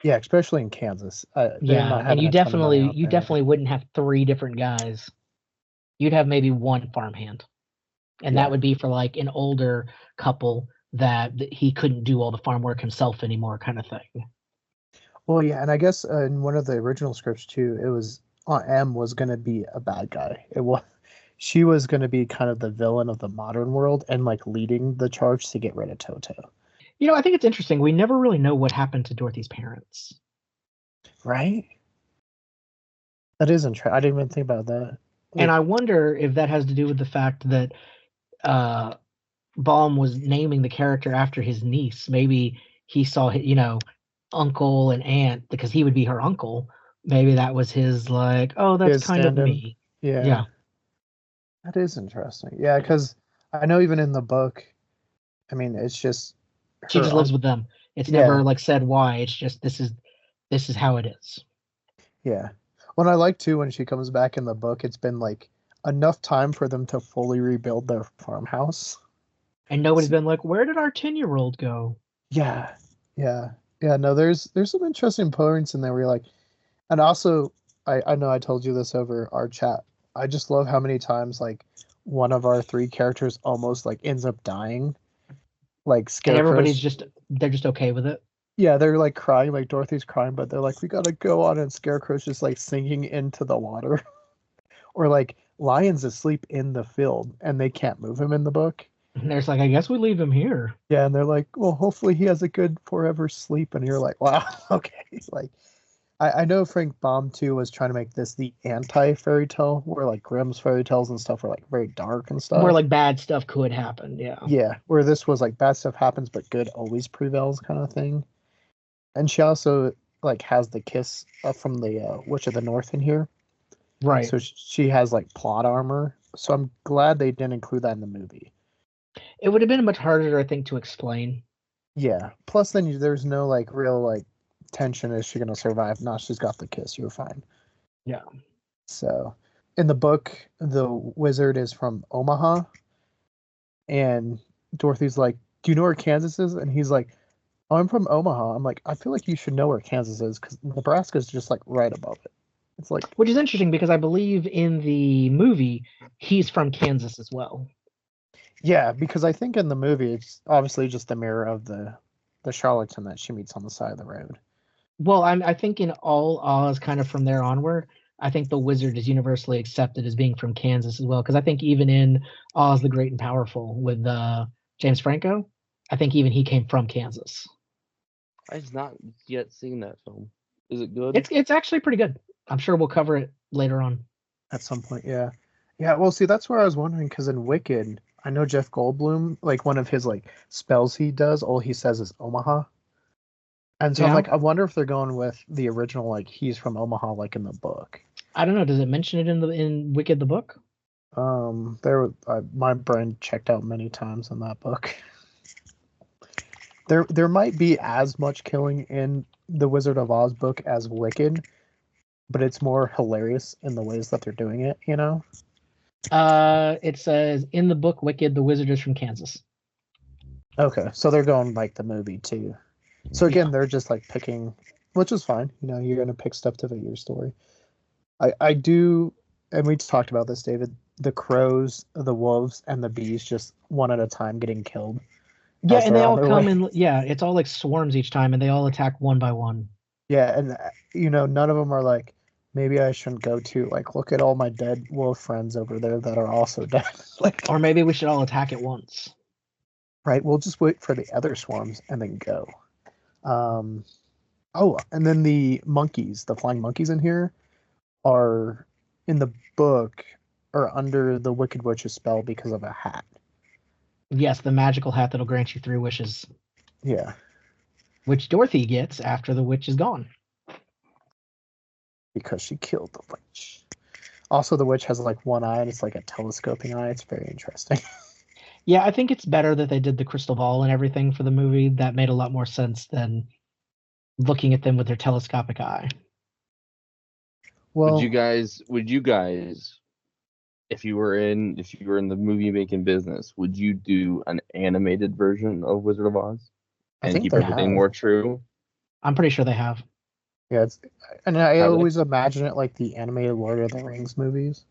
Yeah, especially in Kansas. They're Yeah, not and having a ton of money out you there. definitely wouldn't have 3 different guys. You'd have maybe one farmhand. And Yeah. that would be for like an older couple that he couldn't do all the farm work himself anymore kind of thing. Well, yeah, and I guess in one of the original scripts too, it was Aunt Em was going to be a bad guy. She was going to be kind of the villain of the modern world and like leading the charge to get rid of Toto. You know, I think it's interesting. We never really know what happened to Dorothy's parents. Right? That is interesting. I didn't even think about that. And I wonder if that has to do with the fact that Baum was naming the character after his niece. Maybe he saw, uncle and aunt because he would be her uncle. Maybe that was his like, oh, that's His kind of stand-in. me. Yeah. That is interesting. Yeah, because I know even in the book, I mean, it's just She just lives with them. It's never like said why. It's just this is how it is. Yeah. When I like too when she comes back in the book, it's been like enough time for them to fully rebuild their farmhouse. And nobody's been like, where did our 10-year-old go? Yeah. Yeah. Yeah. No, there's some interesting points in there where you're like, and also I know I told you this over our chat. I just love how many times like one of our 3 characters almost like ends up dying. Like Scarecrow's. And they're just okay with it. Yeah, they're like crying, like Dorothy's crying, but they're like, we gotta go on, and Scarecrow's just like sinking into the water. Or like Lion's asleep in the field and they can't move him in the book. And there's like, I guess we leave him here. Yeah, and they're like, well, hopefully he has a good forever sleep. And you're like, wow, okay. Like I know Frank Baum too was trying to make this the anti fairy tale, where like Grimm's fairy tales and stuff were like very dark and stuff. Where like bad stuff could happen, yeah. Yeah, where this was like bad stuff happens, but good always prevails kind of thing. And she also like has the kiss from the Witch of the North in here. Right. So she has like plot armor. So I'm glad they didn't include that in the movie. It would have been much harder, I think, to explain. Yeah. Plus, then there's no like real like tension. Is she gonna survive? No, she's got the kiss. You're fine. Yeah. So in the book, the wizard is from Omaha, and Dorothy's like, "Do you know where Kansas is?" And he's like, "Oh, I'm from Omaha." I'm like, I feel like you should know where Kansas is because Nebraska's just like right above it. It's like, which is interesting because I believe in the movie he's from Kansas as well. Yeah, because I think in the movie it's obviously just a mirror of the charlatan that she meets on the side of the road. Well, I think in all Oz, kind of from there onward, I think the wizard is universally accepted as being from Kansas as well. Because I think even in Oz the Great and Powerful with James Franco, I think even he came from Kansas. I've not yet seen that film. Is it good? It's actually pretty good. I'm sure we'll cover it later on. At some point, yeah. Yeah, well, see, that's where I was wondering, because in Wicked, I know Jeff Goldblum, like one of his like spells he does, all he says is Omaha. And so I'm like, I wonder if they're going with the original, like he's from Omaha, like in the book. I don't know. Does it mention it in Wicked the book? My brain checked out many times in that book. There might be as much killing in the Wizard of Oz book as Wicked, but it's more hilarious in the ways that they're doing it, you know? It says in the book Wicked, the wizard is from Kansas. Okay, so they're going like the movie too. So again, they're just like picking, which is fine. You know, you're gonna pick stuff to fit your story. I do, and we talked about this, David. The crows, the wolves, and the bees just one at a time getting killed. Yeah, and they all come in. Yeah, it's all like swarms each time, and they all attack one by one. Yeah, and you know, none of them are like, maybe I shouldn't go to, like, look at all my dead wolf friends over there that are also dead. Like, or maybe we should all attack at once. Right, we'll just wait for the other swarms and then go. Oh, and then the monkeys, the flying monkeys in here, are in the book are under the Wicked Witch's spell because of a hat. Yes, the magical hat that'll grant you 3 wishes. Yeah. Which Dorothy gets after the witch is gone. Because she killed the witch. Also, the witch has like one eye, and it's like a telescoping eye. It's very interesting. Yeah, I think it's better that they did the crystal ball and everything for the movie. That made a lot more sense than looking at them with their telescopic eye. Well, Would you guys, if you were in the movie making business, would you do an animated version of Wizard of Oz I and think keep they everything have. more true? I'm pretty sure they have. Yeah, and I Have they? always imagine it like the animated Lord of the Rings movies.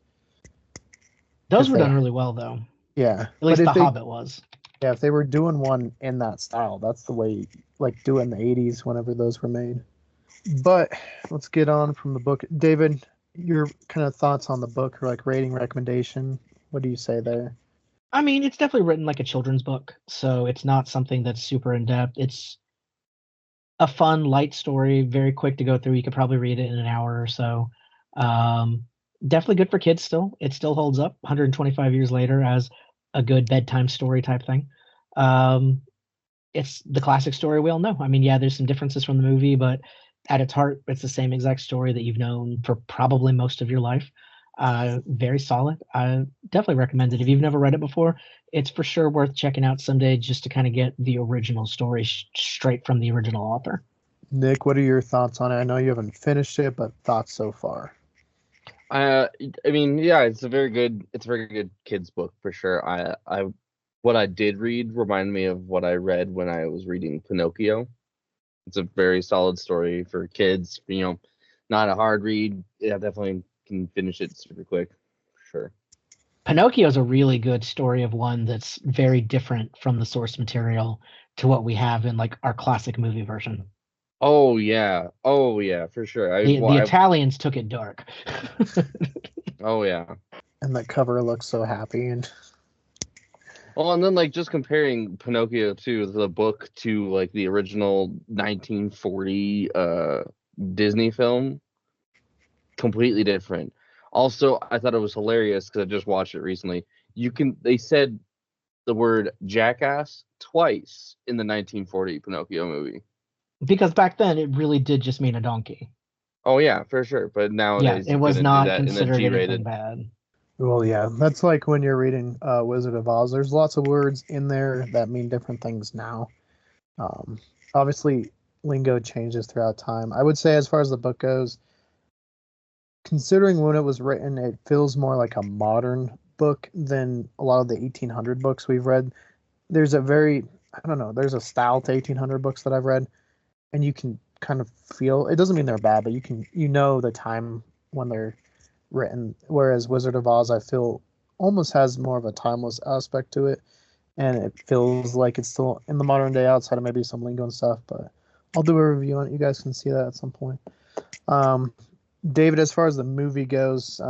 Those If were they, done really well, though. yeah, At but least The Hobbit was. yeah, if they were doing one in that style, that's the way, like doing the '80s whenever those were made. But let's get on from the book. David, your kind of thoughts on the book, or like rating recommendation? What do you say there? I mean, it's definitely written like a children's book, so it's not something that's super in depth. It's a fun, light story, very quick to go through. You could probably read it in an hour or so. Um, Definitely good for kids still. It still holds up 125 years later as a good bedtime story type thing. Um, it's the classic story we all know. I mean, yeah, there's some differences from the movie, but at its heart, it's the same exact story that you've known for probably most of your life. Very solid. I definitely recommend it. If you've never read it before, it's for sure worth checking out someday just to kind of get the original story straight from the original author. Nick, what are your thoughts on it? I know you haven't finished it, but thoughts so far. I mean, yeah, it's a very good kids book for sure. What I did read reminded me of what I read when I was reading Pinocchio. It's a very solid story for kids. You know, not a hard read. Yeah, definitely can finish it super quick, for sure. Pinocchio is a really good story of one that's very different from the source material to what we have in like our classic movie version. Oh yeah, for sure. The Italians took it dark. Oh yeah. And the cover looks so happy, and Well, and then like just comparing Pinocchio to the book to like the original 1940 Disney film, completely different. Also, I thought it was hilarious because I just watched it recently. They said the word jackass twice in the 1940 Pinocchio movie. Because back then it really did just mean a donkey. Oh yeah, for sure. But Yeah, nowadays it you was couldn't do not that in the considered anything G-rated. bad. well, yeah, that's like when you're reading Wizard of Oz. There's lots of words in there that mean different things now. Obviously, lingo changes throughout time. I would say, as far as the book goes, considering when it was written, it feels more like a modern book than a lot of the 1800 books we've read. There's a very, I don't know, there's a style to 1800 books that I've read, and you can kind of feel, it doesn't mean they're bad, but you know the time when they're written. Whereas Wizard of Oz, I feel almost has more of a timeless aspect to it, and it feels like it's still in the modern day outside of maybe some lingo and stuff. But I'll do a review on it. You guys can see that at some point. David, as far as the movie goes,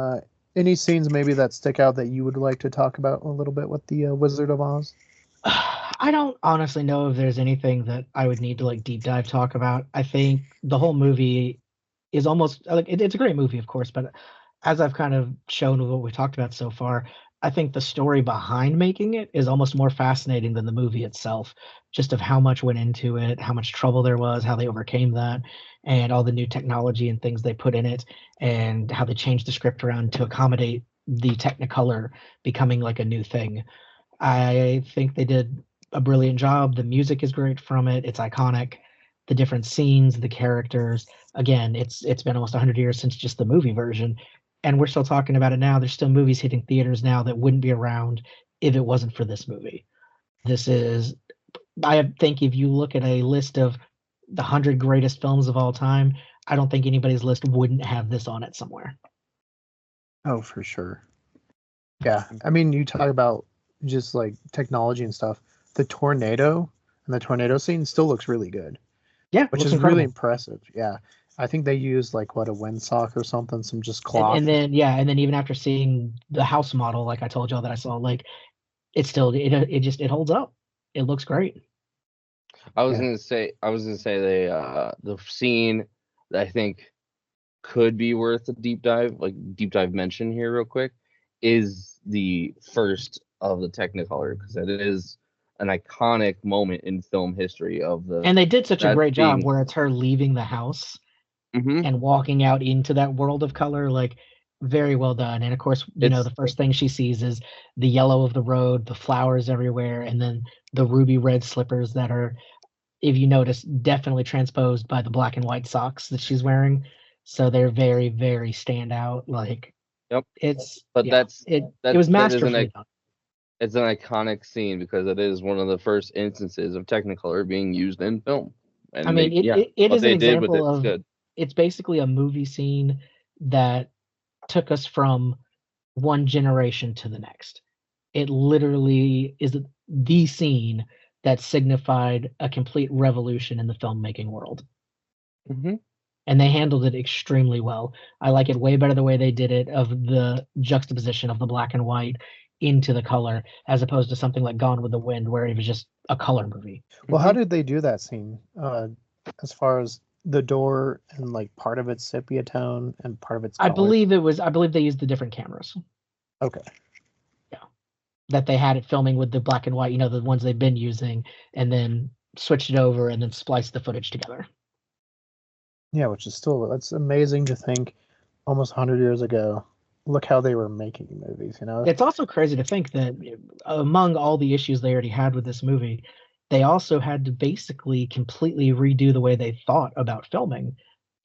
any scenes maybe that stick out that you would like to talk about a little bit with the Wizard of Oz? I don't honestly know if there's anything that I would need to like deep dive talk about. I think the whole movie is almost like it's a great movie, of course, but as I've kind of shown with what we talked about so far, I think the story behind making it is almost more fascinating than the movie itself, just of how much went into it, how much trouble there was, how they overcame that, and all the new technology and things they put in it, and how they changed the script around to accommodate the Technicolor becoming like a new thing. I think they did a brilliant job. The music is great from it. It's iconic. The different scenes, the characters. Again, it's been almost 100 years since just the movie version, and we're still talking about it now. There's still movies hitting theaters now that wouldn't be around if it wasn't for this movie. This is, I think, if you look at a list of the 100 greatest films of all time, I don't think anybody's list wouldn't have this on it somewhere. Oh, for sure. Yeah, I mean, you talk about just like technology and stuff. The tornado and the tornado scene still looks really good. Yeah, which is really impressive. Yeah, I think they used like what, a windsock or something, some just cloth. And then even after seeing the house model, like I told y'all that I saw, like it it holds up. It looks great. I was gonna say the scene that I think could be worth a deep dive mention here real quick is the first of the Technicolor, because it is an iconic moment in film history of the. And they did such a great job where it's her leaving the house and walking out into that world of color. Like Very well done. And of course, It's the first thing she sees is the yellow of the road, the flowers everywhere, and then the ruby red slippers that are, if you notice, definitely transposed by the black and white socks that she's wearing. So they're very, very stand out. Like yep. it's But yeah, it was that is masterfully done. it's an iconic scene because it is one of the first instances of Technicolor being used in film. And I mean, it what is an they did with it example was of good. it's basically a movie scene that took us from one generation to the next. It literally is the scene that signified a complete revolution in the filmmaking world. Mm-hmm. And they handled it extremely well. I like it way better the way they did it, of the juxtaposition of the black and white into the color, as opposed to something like Gone with the Wind, where it was just a color movie. Well, how did they do that scene? As far as the door and like part of it's sepia tone and part of it's I color? believe they used the different cameras. Okay. Yeah. That they had it filming with the black and white, the ones they've been using, and then switched it over and then spliced the footage together. Yeah, which is still, that's amazing to think almost 100 years ago. Look how they were making movies, It's also crazy to think that among all the issues they already had with this movie, they also had to basically completely redo the way they thought about filming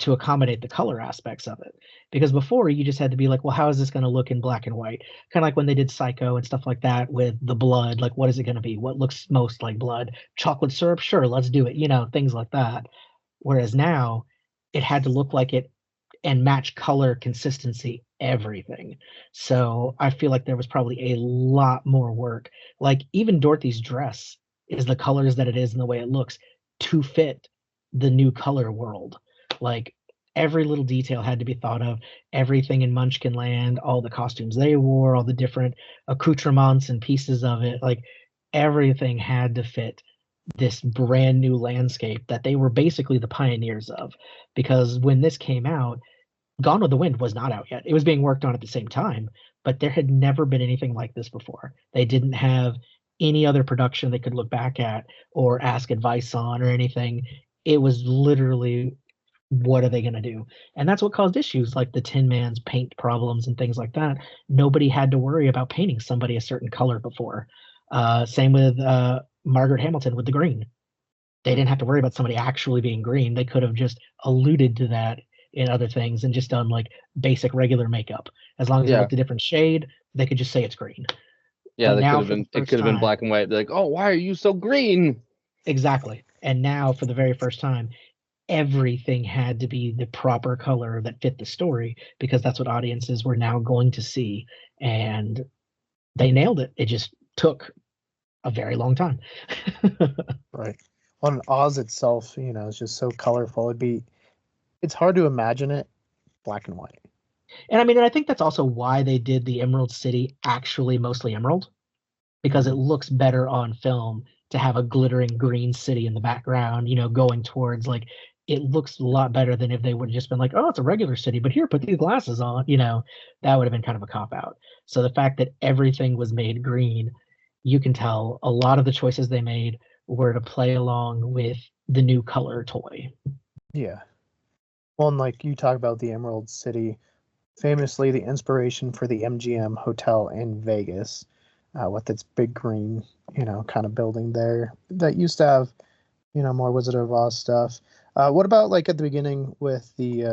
to accommodate the color aspects of it. Because before, you just had to be like, well, how is this going to look in black and white? Kind of like when they did Psycho and stuff like that with the blood. Like, what is it going to be? What looks most like blood? Chocolate syrup? Sure, let's do it. Things like that. Whereas now, it had to look like it and match color, consistency, everything. So I feel like there was probably a lot more work. Like even Dorothy's dress is the colors that it is and the way it looks to fit the new color world. Like every little detail had to be thought of. Everything in Munchkin Land, all the costumes they wore, all the different accoutrements and pieces of it, like everything had to fit this brand new landscape that they were basically the pioneers of. Because when this came out, Gone with the Wind was not out yet. It was being worked on at the same time, but there had never been anything like this before. They didn't have any other production they could look back at or ask advice on or anything. It was literally, what are they going to do? And that's what caused issues like the Tin Man's paint problems and things like that. Nobody had to worry about painting somebody a certain color before. Same with Margaret Hamilton with the green. They didn't have to worry about somebody actually being green. They could have just alluded to that in other things and just done like basic regular makeup. As long as it looked a different shade, they could just say it's green. Yeah, it could have been black and white. They're like, oh, why are you so green? Exactly. And now for the very first time, everything had to be the proper color that fit the story, because that's what audiences were now going to see. And they nailed it. It just took a very long time. Right. On Oz itself, it's just so colorful. It's hard to imagine it black and white. And I mean, I think that's also why they did the Emerald City actually mostly emerald, because it looks better on film to have a glittering green city in the background, going towards, like, it looks a lot better than if they would have just been like, oh, it's a regular city, but here, put these glasses on, that would have been kind of a cop out. So the fact that everything was made green, you can tell a lot of the choices they made were to play along with the new color toy. Yeah. Well, and like you talk about the Emerald City, famously the inspiration for the MGM Hotel in Vegas, with its big green, kind of building there that used to have, more Wizard of Oz stuff. What about like at the beginning with the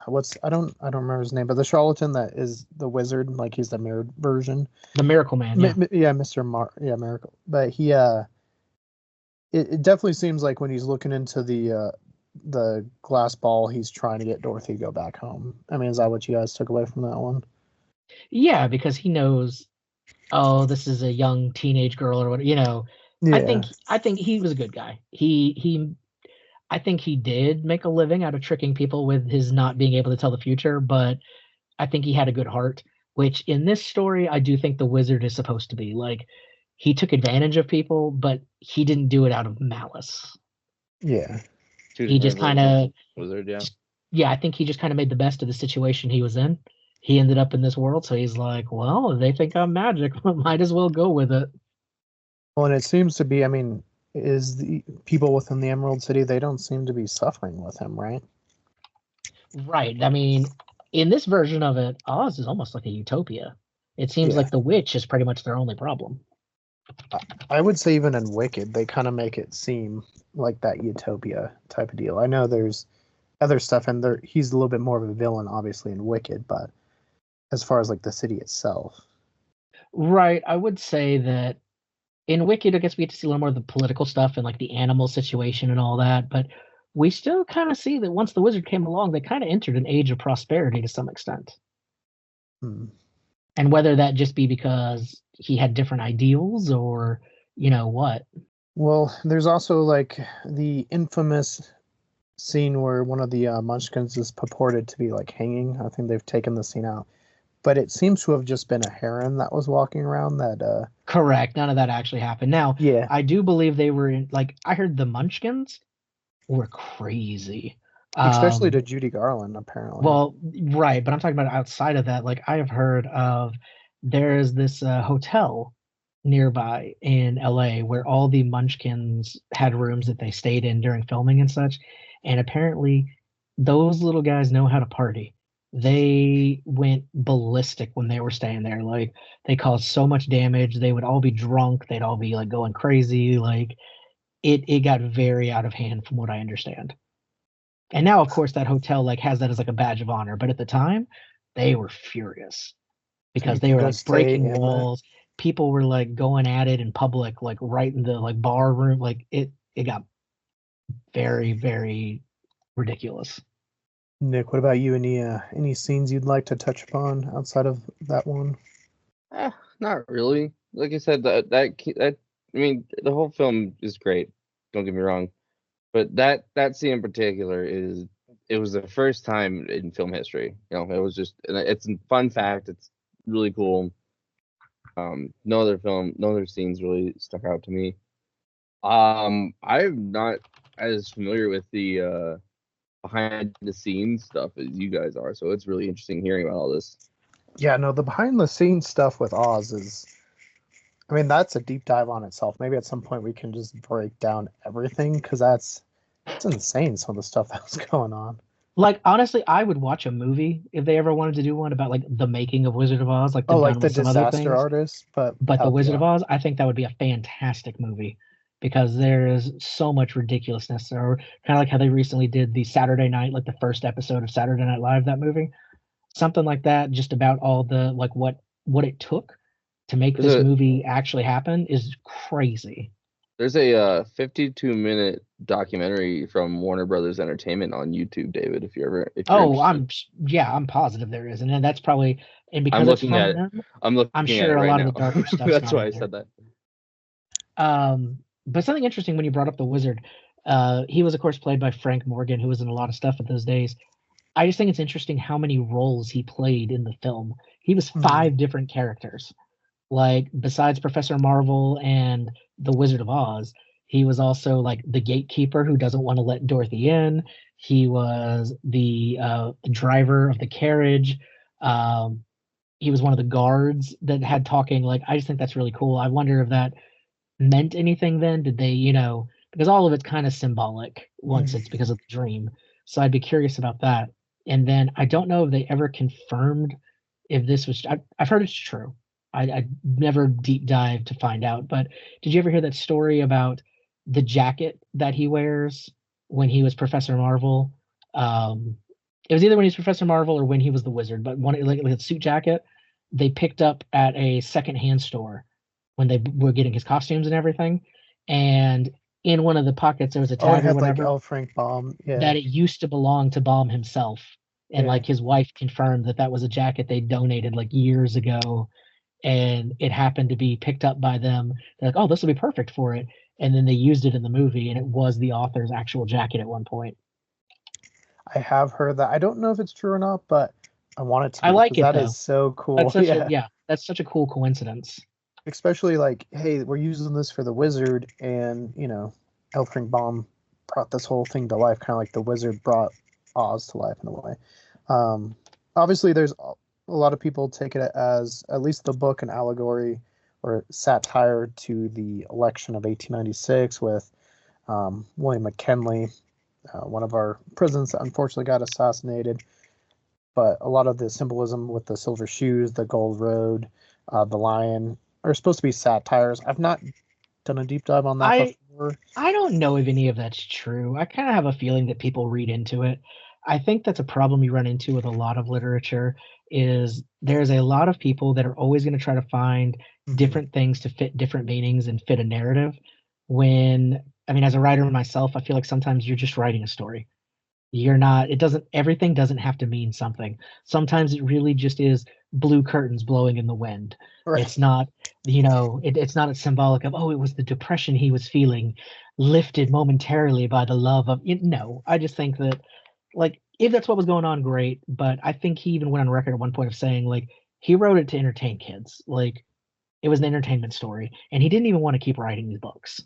I don't remember his name, but the charlatan that is the wizard, like he's the mirrored version. The Miracle Man, yeah. Mr. Miracle. But he it definitely seems like when he's looking into the glass ball, he's trying to get Dorothy to go back home. I mean, is that what you guys took away from that one? Yeah, because he knows, oh, this is a young teenage girl or whatever, Yeah. I think he was a good guy. I think he did make a living out of tricking people with his not being able to tell the future, but I think he had a good heart, which in this story, I do think the wizard is supposed to be. Like, he took advantage of people, but he didn't do it out of malice. Yeah. He just kind of wizard, yeah. Yeah, I think he just kind of made the best of the situation he was in. He ended up in this world, so he's like, well, they think I'm magic, might as well go with it. Well, and it seems to be, I mean, is the people within the Emerald City, they don't seem to be suffering with him, right? Right. I mean, In this version of it, Oz is almost like a utopia. It seems Yeah. like the witch is pretty much their only problem. I would say even in Wicked, they kind of make it seem like that utopia type of deal. I know there's other stuff in there. He's a little bit more of a villain, obviously, in Wicked, but as far as like the city itself. Right. I would say that in Wicked, I guess we get to see a little more of the political stuff and like the animal situation and all that, but we still kind of see that once the wizard came along, they kind of entered an age of prosperity to some extent. Hmm. And whether that just be because he had different ideals or, what. Well, there's also like the infamous scene where one of the Munchkins is purported to be like hanging. I think they've taken the scene out, but it seems to have just been a heron that was walking around. That Correct. None of that actually happened. Now, yeah, I do believe they were in, like, I heard the Munchkins were crazy. especially to Judy Garland apparently. Well, right, but I'm talking about outside of that. Like, I have heard of there's this hotel nearby in LA where all the Munchkins had rooms that they stayed in during filming and such. And apparently, those little guys know how to party. They went ballistic when they were staying there. Like, they caused so much damage. They would all be drunk. They'd all be like going crazy. Like, it got very out of hand from what I understand. And now, of course, that hotel like has that as like a badge of honor. But at the time, they were furious So you because they can were go like stay breaking in the walls. People were like going at it in public, like right in the like bar room. Like it got very, very ridiculous. Nick, what about you? Any scenes you'd like to touch upon outside of that one? Not really. Like I said, that I mean, the whole film is great. Don't get me wrong, but that scene in particular it was the first time in film history. It was just it's a fun fact. It's really cool. No other scenes really stuck out to me. I'm not as familiar with the behind the scenes stuff as you guys are, so it's really interesting hearing about all this. Yeah, no, the behind the scenes stuff with Oz is, I mean, that's a deep dive on itself. Maybe at some point we can just break down everything because it's insane some of the stuff that was going on. Like honestly, I would watch a movie if they ever wanted to do one about like the making of Wizard of Oz, like Oh, they've like done the with some other disaster things. artist, but But the without Wizard the of Oz, I think that would be a fantastic movie because there is so much ridiculousness. Or kind of like how they recently did the Saturday Night, like the first episode of Saturday Night Live, that movie, something like that, just about all the like what it took to make There's this a movie actually happen is crazy. there's a 52-minute documentary from Warner Brothers Entertainment on YouTube, David. If you're Oh, interested, I'm positive there is, and that's probably and I'm because it's looking from at it. them, I'm I'm looking at it sure a right lot of now. the darker stuff's That's not why in I there. said that. But something interesting when you brought up the wizard, he was of course played by Frank Morgan, who was in a lot of stuff in those days. I just think it's interesting how many roles he played in the film. He was Mhm. 5 different characters. Like besides Professor Marvel and the Wizard of Oz, he was also like the gatekeeper who doesn't want to let Dorothy in. He was the driver of the carriage. Um, he was one of the guards that had talking. Like I just think that's really cool. I wonder if that meant anything then. Did they, because all of it's kind of symbolic once Mhm. it's because of the dream. So I'd be curious about that. And then I don't know if they ever confirmed if this was, I've heard it's true. I never deep dive to find out, but did you ever hear that story about the jacket that he wears when he was Professor Marvel? Um, it was either when he was Professor Marvel or when he was the wizard, but one like a suit jacket they picked up at a secondhand store when they were getting his costumes and everything. And in one of the pockets, there was a Oh, it tag or had like whatever L. Frank Baum. Yeah, that it used to belong to Baum himself. And yeah. like his wife confirmed that that was a jacket they donated like years ago. And it happened to be picked up by them. They're like, oh, this will be perfect for it. And then they used it in the movie, and it was the author's actual jacket at one point. I have heard that. I don't know if it's true or not, but I want it to I be like because it that is though. so That's cool. such a Yeah, yeah, that's such a cool coincidence. especially like, hey, we're using this for the wizard, and L. Frank Baum brought this whole thing to life, kind of like the wizard brought Oz to life in a way. Um, Obviously, there's a lot of people take it as at least the book an allegory or satire to the election of 1896 with William McKinley, one of our presidents that unfortunately got assassinated. but a lot of the symbolism with the silver shoes, the gold road, the lion are supposed to be satires. I've not done a deep dive on that before. I don't know if any of that's true. I kind of have a feeling that people read into it. I think that's a problem you run into with a lot of literature is there's a lot of people that are always going to try to find different things to fit different meanings and fit a narrative. When, I mean, as a writer myself, I feel like sometimes you're just writing a story. You're not, everything doesn't have to mean something. Sometimes it really just is blue curtains blowing in the wind. Right. It's not, it's not a symbolic of, oh, it was the depression he was feeling lifted momentarily by the love of it. No, I just think that, like, if that's what was going on, great. But I think he even went on record at one point of saying, like, he wrote it to entertain kids. Like, it was an entertainment story, and he didn't even want to keep writing these books.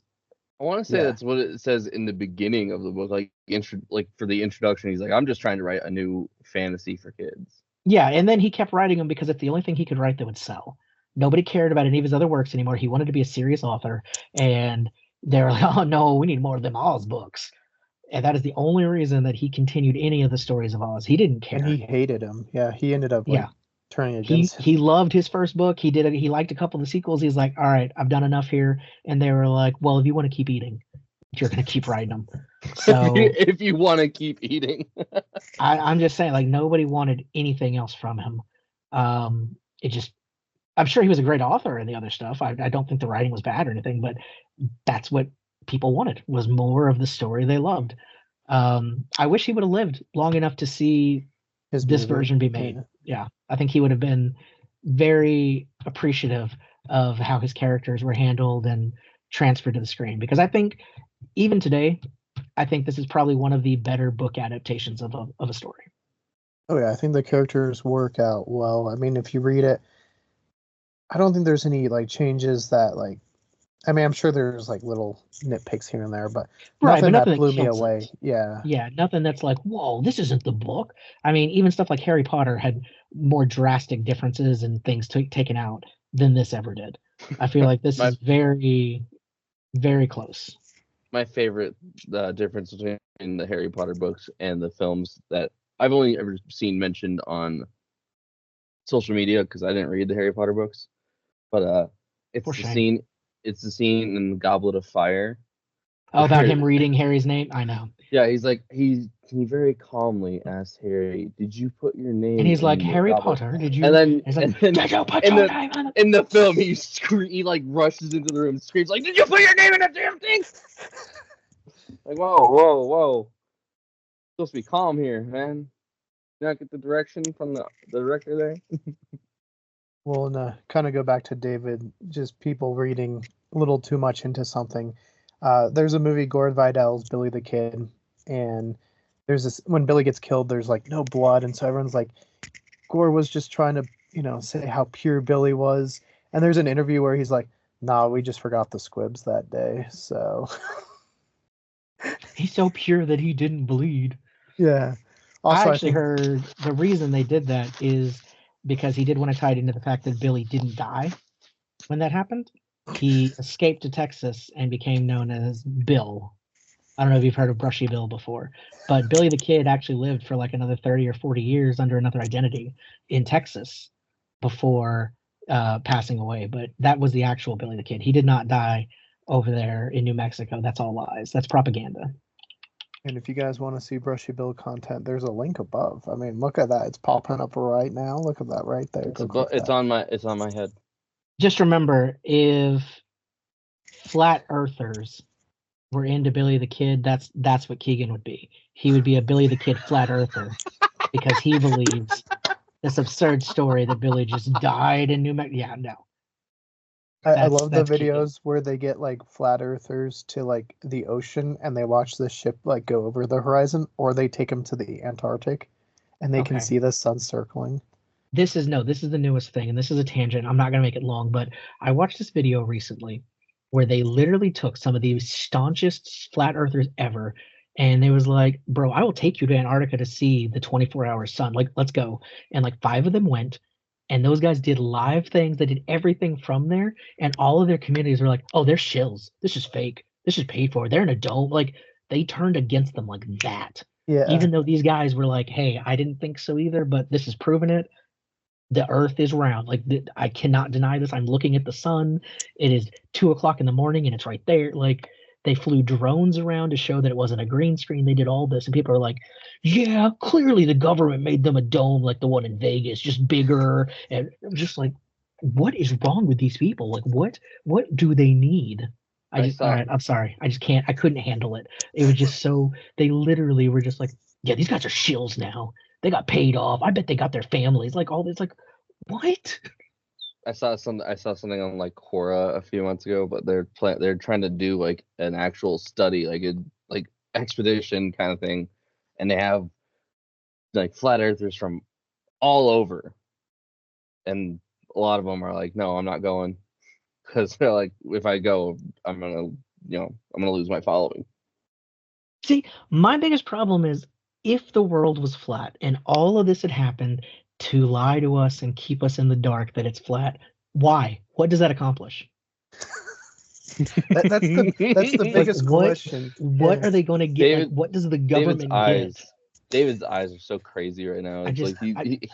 I want to say that's what it says in the beginning of the book, like for the introduction. He's like, I'm just trying to write a new fantasy for kids. Yeah, and then he kept writing them because it's the only thing he could write that would sell. Nobody cared about any of his other works anymore. He wanted to be a serious author, and they were like, oh no, we need more of them Oz books. And that is the only reason that he continued any of the stories of Oz. He didn't care. And he hated him. Yeah, he ended up turning against him. He loved his first book. He did it. He liked a couple of the sequels. He's like, all right, I've done enough here. And they were like, well, if you want to keep eating, you're going to keep writing them. So if you want to keep eating, I'm just saying, like, nobody wanted anything else from him. I'm sure he was a great author and the other stuff. I don't think the writing was bad or anything, but that's what people wanted, was more of the story they loved. I wish he would have lived long enough to see this version be made. Yeah, I think he would have been very appreciative of how his characters were handled and transferred to the screen, because I think even today, I think this is probably one of the better book adaptations of a story. Oh yeah, I think the characters work out well. I mean, if you read it, I don't think there's any like changes that like, I mean, I'm sure there's like little nitpicks here and there, but nothing that blew me away. Yeah. Yeah, nothing that's like, whoa, this isn't the book. I mean, even stuff like Harry Potter had more drastic differences and things taken out than this ever did. I feel like this is very, very close. My favorite difference between the Harry Potter books and the films that I've only ever seen mentioned on social media, because I didn't read the Harry Potter books, but it's the scene in Goblet of Fire. Oh, about him reading Harry's name? I know. Yeah, he's like, he very calmly asked Harry, "Did you put your name?" And he's like, "Harry Potter, did you?" And then, did you put your name on it? In the film, he like rushes into the room, and screams like, "Did you put your name in that damn thing?" Like, whoa! Supposed to be calm here, man. You not get the direction from the director there. Well, and kind of go back to David, just people reading a little too much into something. There's a movie, Gord Vidal's Billy the Kid, and there's this, when Billy gets killed, there's like no blood, and so everyone's like, Gore was just trying to, say how pure Billy was. And there's an interview where he's like, nah, we just forgot the squibs that day, so. He's so pure that he didn't bleed. Yeah. Also, I actually heard the reason they did that is because he did want to tie it into the fact that Billy didn't die when that happened. He escaped to Texas and became known as Bill. I don't know if you've heard of Brushy Bill before, but Billy the Kid actually lived for like another 30 or 40 years under another identity in Texas before passing away. But that was the actual Billy the Kid. He did not die over there in New Mexico. That's all lies. That's propaganda. And if you guys want to see Brushy Bill content, there's a link above. I mean, look at that. It's popping up right now. Look at that right there. It's on my head. Just remember, if flat earthers were into Billy the Kid, that's what Keegan would be. He would be a Billy the Kid flat earther because he believes this absurd story that Billy just died in New Mexico. Yeah, no. I love the videos where they get like flat earthers to like the ocean and they watch the ship like go over the horizon, or they take them to the Antarctic and they can see the sun circling. This is the newest thing, and this is a tangent. I'm not going to make it long, but I watched this video recently where they literally took some of the staunchest flat earthers ever, and they was like, bro, I will take you to Antarctica to see the 24-hour sun. Like, let's go. And like 5 of them went, and those guys did live things. They did everything from there, and all of their communities were like, oh, they're shills. This is fake. This is paid for. They're in a dome. Like, they turned against them like that. Yeah. Even though these guys were like, hey, I didn't think so either, but this has proven it. The earth is round. Like, I cannot deny this. I'm looking at the sun. It is 2 o'clock in the morning and it's right there. Like, they flew drones around to show that it wasn't a green screen. They did all this. And people are like, yeah, clearly the government made them a dome like the one in Vegas, just bigger. And I'm just like, what is wrong with these people? Like, what do they need? I All saw right, I'm sorry. I just can't, I couldn't handle it. It was just so, they literally were just like, yeah, these guys are shills now. They got paid off. I bet they got their families. Like, all this, like, what? I saw something on like Quora a few months ago, but they're trying to do like an actual study, like a like expedition kind of thing, and they have like flat earthers from all over, and a lot of them are like, no, I'm not going, because they're like, if I go, I'm gonna lose my following. See, my biggest problem is if the world was flat and all of this had happened to lie to us and keep us in the dark that it's flat, why? What does that accomplish? That's the biggest question. What Yeah. are they going to get? David- Like, what does the David's government eyes. get? David's eyes are so crazy right now. I It's just- like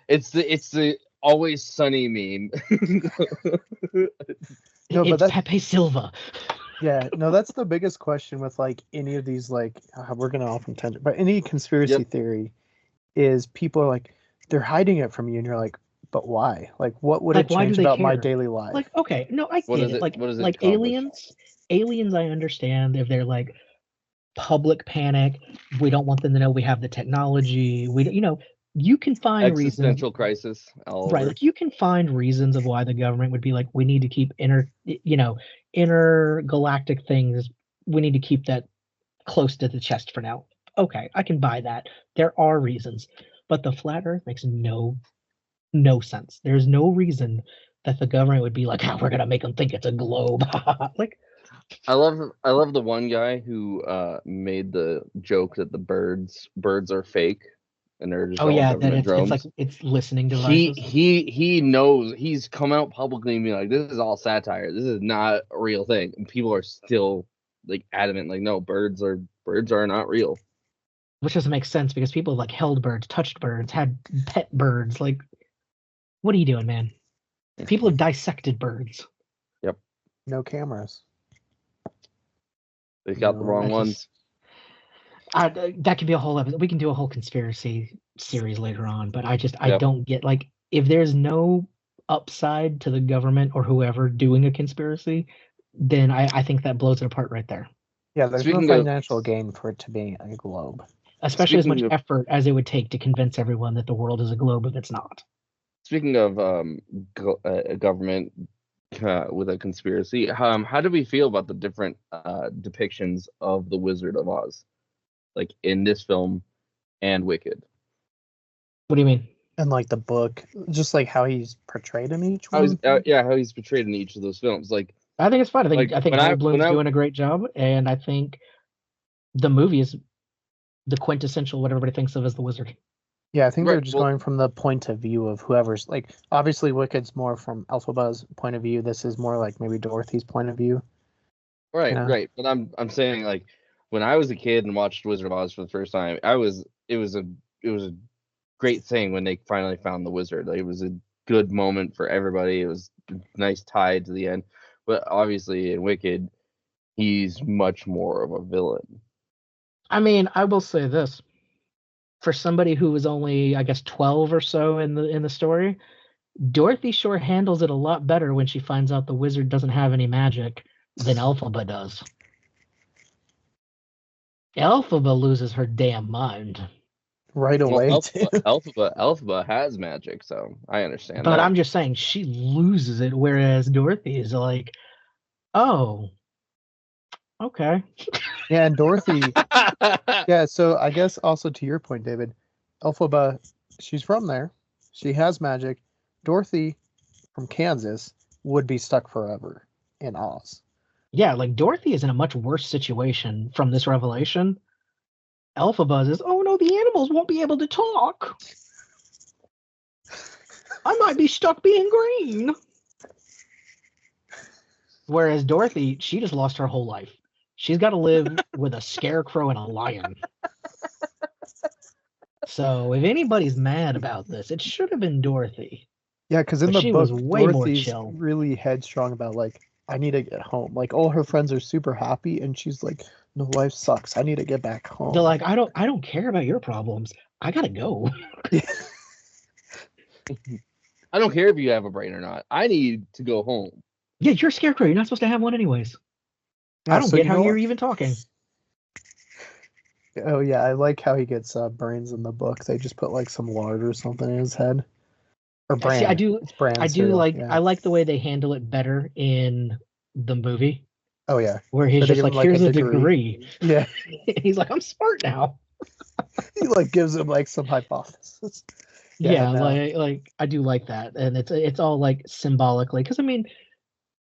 it's the always sunny meme. No, but It's that's Pepe Silva. yeah, no, that's the biggest question with like any of these like we're gonna off on tangent, but any conspiracy Yep. theory is people are like they're hiding it from you, and you're like, but why? Like, what would Like, it why do change they about my care? daily life? Like, okay, no, I What get does it. it- Like, what does it like accomplish? aliens, I understand if they're like public panic. We don't want them to know we have the technology. You can find reasons. Existential crisis. All Right, over. like you can find reasons of why the government would be like, we need to keep intergalactic things. We need to keep that close to the chest for now. Okay, I can buy that. There are reasons, but the flat Earth makes no sense. There's no reason that the government would be like, we're gonna make them think it's a globe. Like, I love the one guy who made the joke that the birds are fake and they're just oh all yeah, that government it's drones. like it's listening he devices. he knows. He's come out publicly and be like, this is all satire. This is not a real thing. And people are still like adamant, like, no, birds are not real. Which doesn't make sense because people like held birds, touched birds, had pet birds. Like, what are you doing, man? People have dissected birds. No cameras. They got the No, wrong I ones. That could be a whole episode. We can do a whole conspiracy series later on, but I Yep. don't get, like, if there's no upside to the government or whoever doing a conspiracy, then I think that blows it apart right there. Yeah, there's Speaking no of- financial gain for it to be a globe. Especially as much Speaking of- effort as it would take to convince everyone that the world is a globe if it's not. Speaking of government with a conspiracy, how do we feel about the different depictions of the Wizard of Oz, like in this film and Wicked? What do you mean? And like the book, just like how he's portrayed in each How one. he's portrayed in each of those films. Like, I think it's fine. I think Like, when Goldblum's I- doing a great job, and I think the movie is the quintessential what everybody thinks of as the wizard. Yeah, I think they're Right, just well- going from the point of view of whoever's like. Obviously, Wicked's more from Elphaba's point of view. This is more like maybe Dorothy's point of view. right, Yeah. right. But I'm saying, like, when I was a kid and watched Wizard of Oz for the first time, it was a great thing when they finally found the wizard. Like, it was a good moment for everybody. It was a nice tie to the end. But obviously in Wicked, he's much more of a villain. I mean, I will say this. For somebody who was only, I guess, 12 or so in the story, Dorothy sure handles it a lot better when she finds out the wizard doesn't have any magic than Elphaba does. Elphaba loses her damn mind. Right away. Well, too. Elphaba has magic, so I understand But that. I'm just saying she loses it, whereas Dorothy is like, oh, okay. Yeah, and Dorothy. Yeah, so I guess also to your point, David, Elphaba, she's from there. She has magic. Dorothy, from Kansas, would be stuck forever in Oz. Yeah, like Dorothy is in a much worse situation from this revelation. Elphaba is, oh no, the animals won't be able to talk. I might be stuck being green. Whereas Dorothy, she just lost her whole life. She's got to live with a scarecrow and a lion. So if anybody's mad about this, it should have been Dorothy. Yeah, because in But the she book, was way more Dorothy's chill. really headstrong about like, I need to get home. Like all her friends are super happy, and she's like, no, life sucks. I need to get back home. They're like, I don't care about your problems. I gotta go. I don't care if you have a brain or not. I need to go home. Yeah, you're a scarecrow. You're not supposed to have one anyways. Yeah, I don't so get you how know you're what? even talking. Oh yeah, I like how he gets brains in the book. They just put like some lard or something in his head. Or See, I bran. do It's bran I do cereal. like Yeah. I like the way they handle it better in the movie, Oh yeah. where he's Where they just give like, him, like, a here's a degree. degree. Yeah. He's like, I'm smart now. He like gives him like some hypothesis. Yeah, no. like I do like that, and it's all like symbolically, because I mean,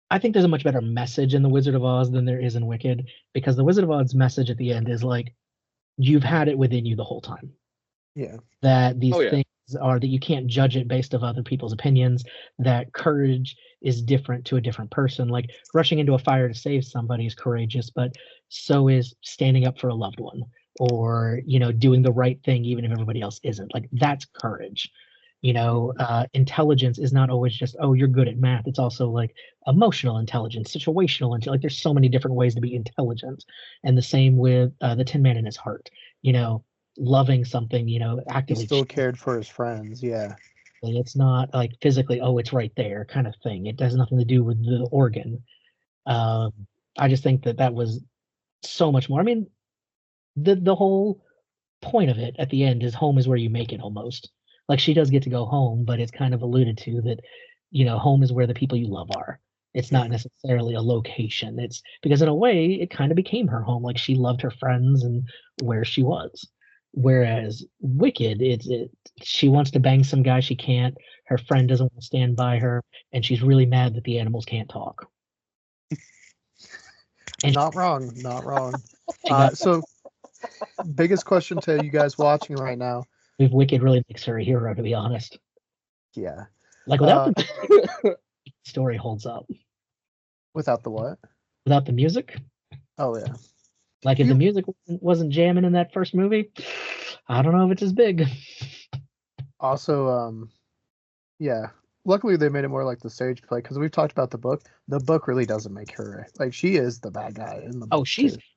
I think there's a much better message in the Wizard of Oz than there is in Wicked, because the Wizard of Oz message at the end is like, you've had it within you the whole time. Yeah. That these Oh, yeah. things are that you can't judge it based off other people's opinions, that courage is different to a different person. Like rushing into a fire to save somebody is courageous, but so is standing up for a loved one, or doing the right thing even if everybody else isn't. Like that's courage. Intelligence is not always just, oh, you're good at math. It's also like emotional intelligence, situational intelligence. Like there's so many different ways to be intelligent. And the same with the Tin Man in his heart. Loving something, He actively. still cared for his friends. Yeah. It's not like physically, oh, it's right there kind of thing. It has nothing to do with the organ. I just think that was so much more. I mean, the whole point of it at the end is home is where you make it almost. Like she does get to go home, but it's kind of alluded to that, home is where the people you love are. It's not necessarily a location. It's because in a way it kind of became her home. Like she loved her friends and where she was. Whereas Wicked, she wants to bang some guy she can't. Her friend doesn't want to stand by her, and she's really mad that the animals can't talk. And Not wrong. Not wrong. got- So, biggest question to you guys watching right now. if Wicked really makes her a hero, to be honest. Yeah. Like without the story holds up. Without the what? Without the music, Oh yeah. like if the music wasn't jamming in that first movie, I don't know if it's as big. Also, yeah. Luckily, they made it more like the stage play because we've talked about the book. The book really doesn't make her like she is the bad guy in the book. Oh,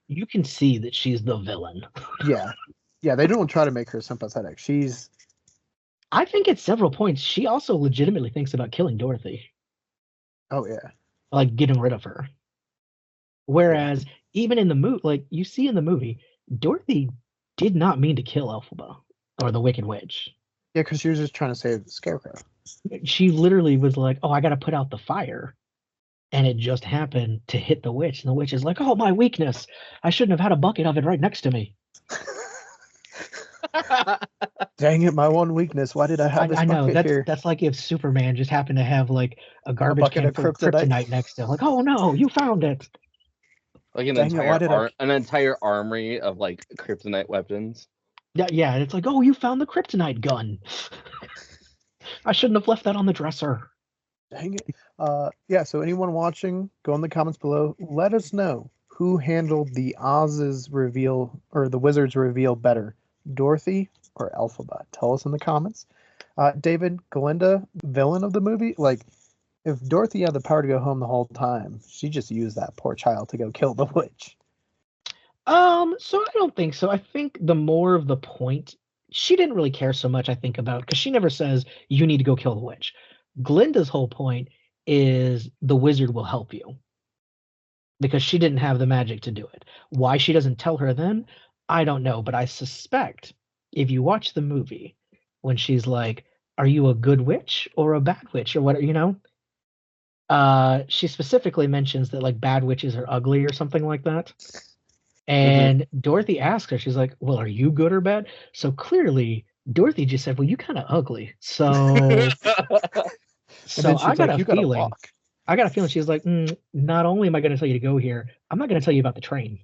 you can see that she's the villain. Yeah. Yeah, they don't try to make her sympathetic. I think at several points she also legitimately thinks about killing Dorothy. Oh yeah. Like getting rid of her. Whereas even in the movie, like you see in the movie, Dorothy did not mean to kill Elphaba or the Wicked Witch. Yeah, because she was just trying to save the Scarecrow. She literally was like, "Oh, I got to put out the fire," and it just happened to hit the witch, and the witch is like, "Oh, my weakness! I shouldn't have had a bucket of it right next to me." Dang it, my one weakness. Why did I have this I know bucket here? that's like if Superman just happened to have like a garbage bucket can of full of kryptonite next to him. Like, "Oh no, you found it!" Like an Dang it, why did an entire armory of like kryptonite weapons. Yeah, and it's like, "Oh, you found the kryptonite gun." I shouldn't have left that on the dresser. Dang it. Yeah, so anyone watching, go in the comments below. Let us know who handled the Oz's reveal or the Wizard's reveal better, Dorothy or Elphaba. Tell us in the comments. David, Glinda, villain of the movie, like if Dorothy had the power to go home the whole time, she just used that poor child to go kill the witch. So I don't think so. I think the more of the point, she didn't really care so much, I think, about, because she never says you need to go kill the witch. Glinda's whole point is the wizard will help you, because she didn't have the magic to do it. Why she doesn't tell her then, I don't know, but I suspect if you watch the movie, when she's like, are you a good witch or a bad witch or what, she specifically mentions that like bad witches are ugly or something like that. And Dorothy asks her, she's like, well, are you good or bad? So clearly Dorothy just said, well, you kind of ugly. So I got a feeling. I got a feeling she's like, not only am I going to tell you to go here, I'm not going to tell you about the train.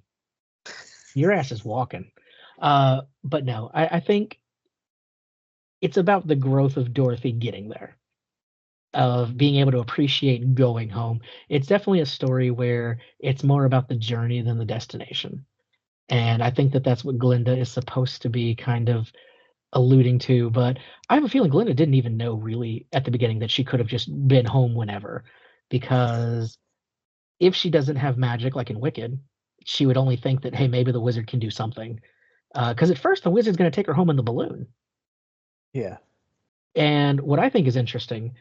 Your ass is walking. But no, I think it's about the growth of Dorothy getting there, of being able to appreciate going home. It's definitely a story where it's more about the journey than the destination. And I think that that's what Glinda is supposed to be kind of alluding to, but I have a feeling Glinda didn't even know really at the beginning that she could have just been home whenever, because if she doesn't have magic like in Wicked, she would only think that, hey, maybe the wizard can do something. Because at first the wizard's going to take her home in the balloon. Yeah. And what I think is interesting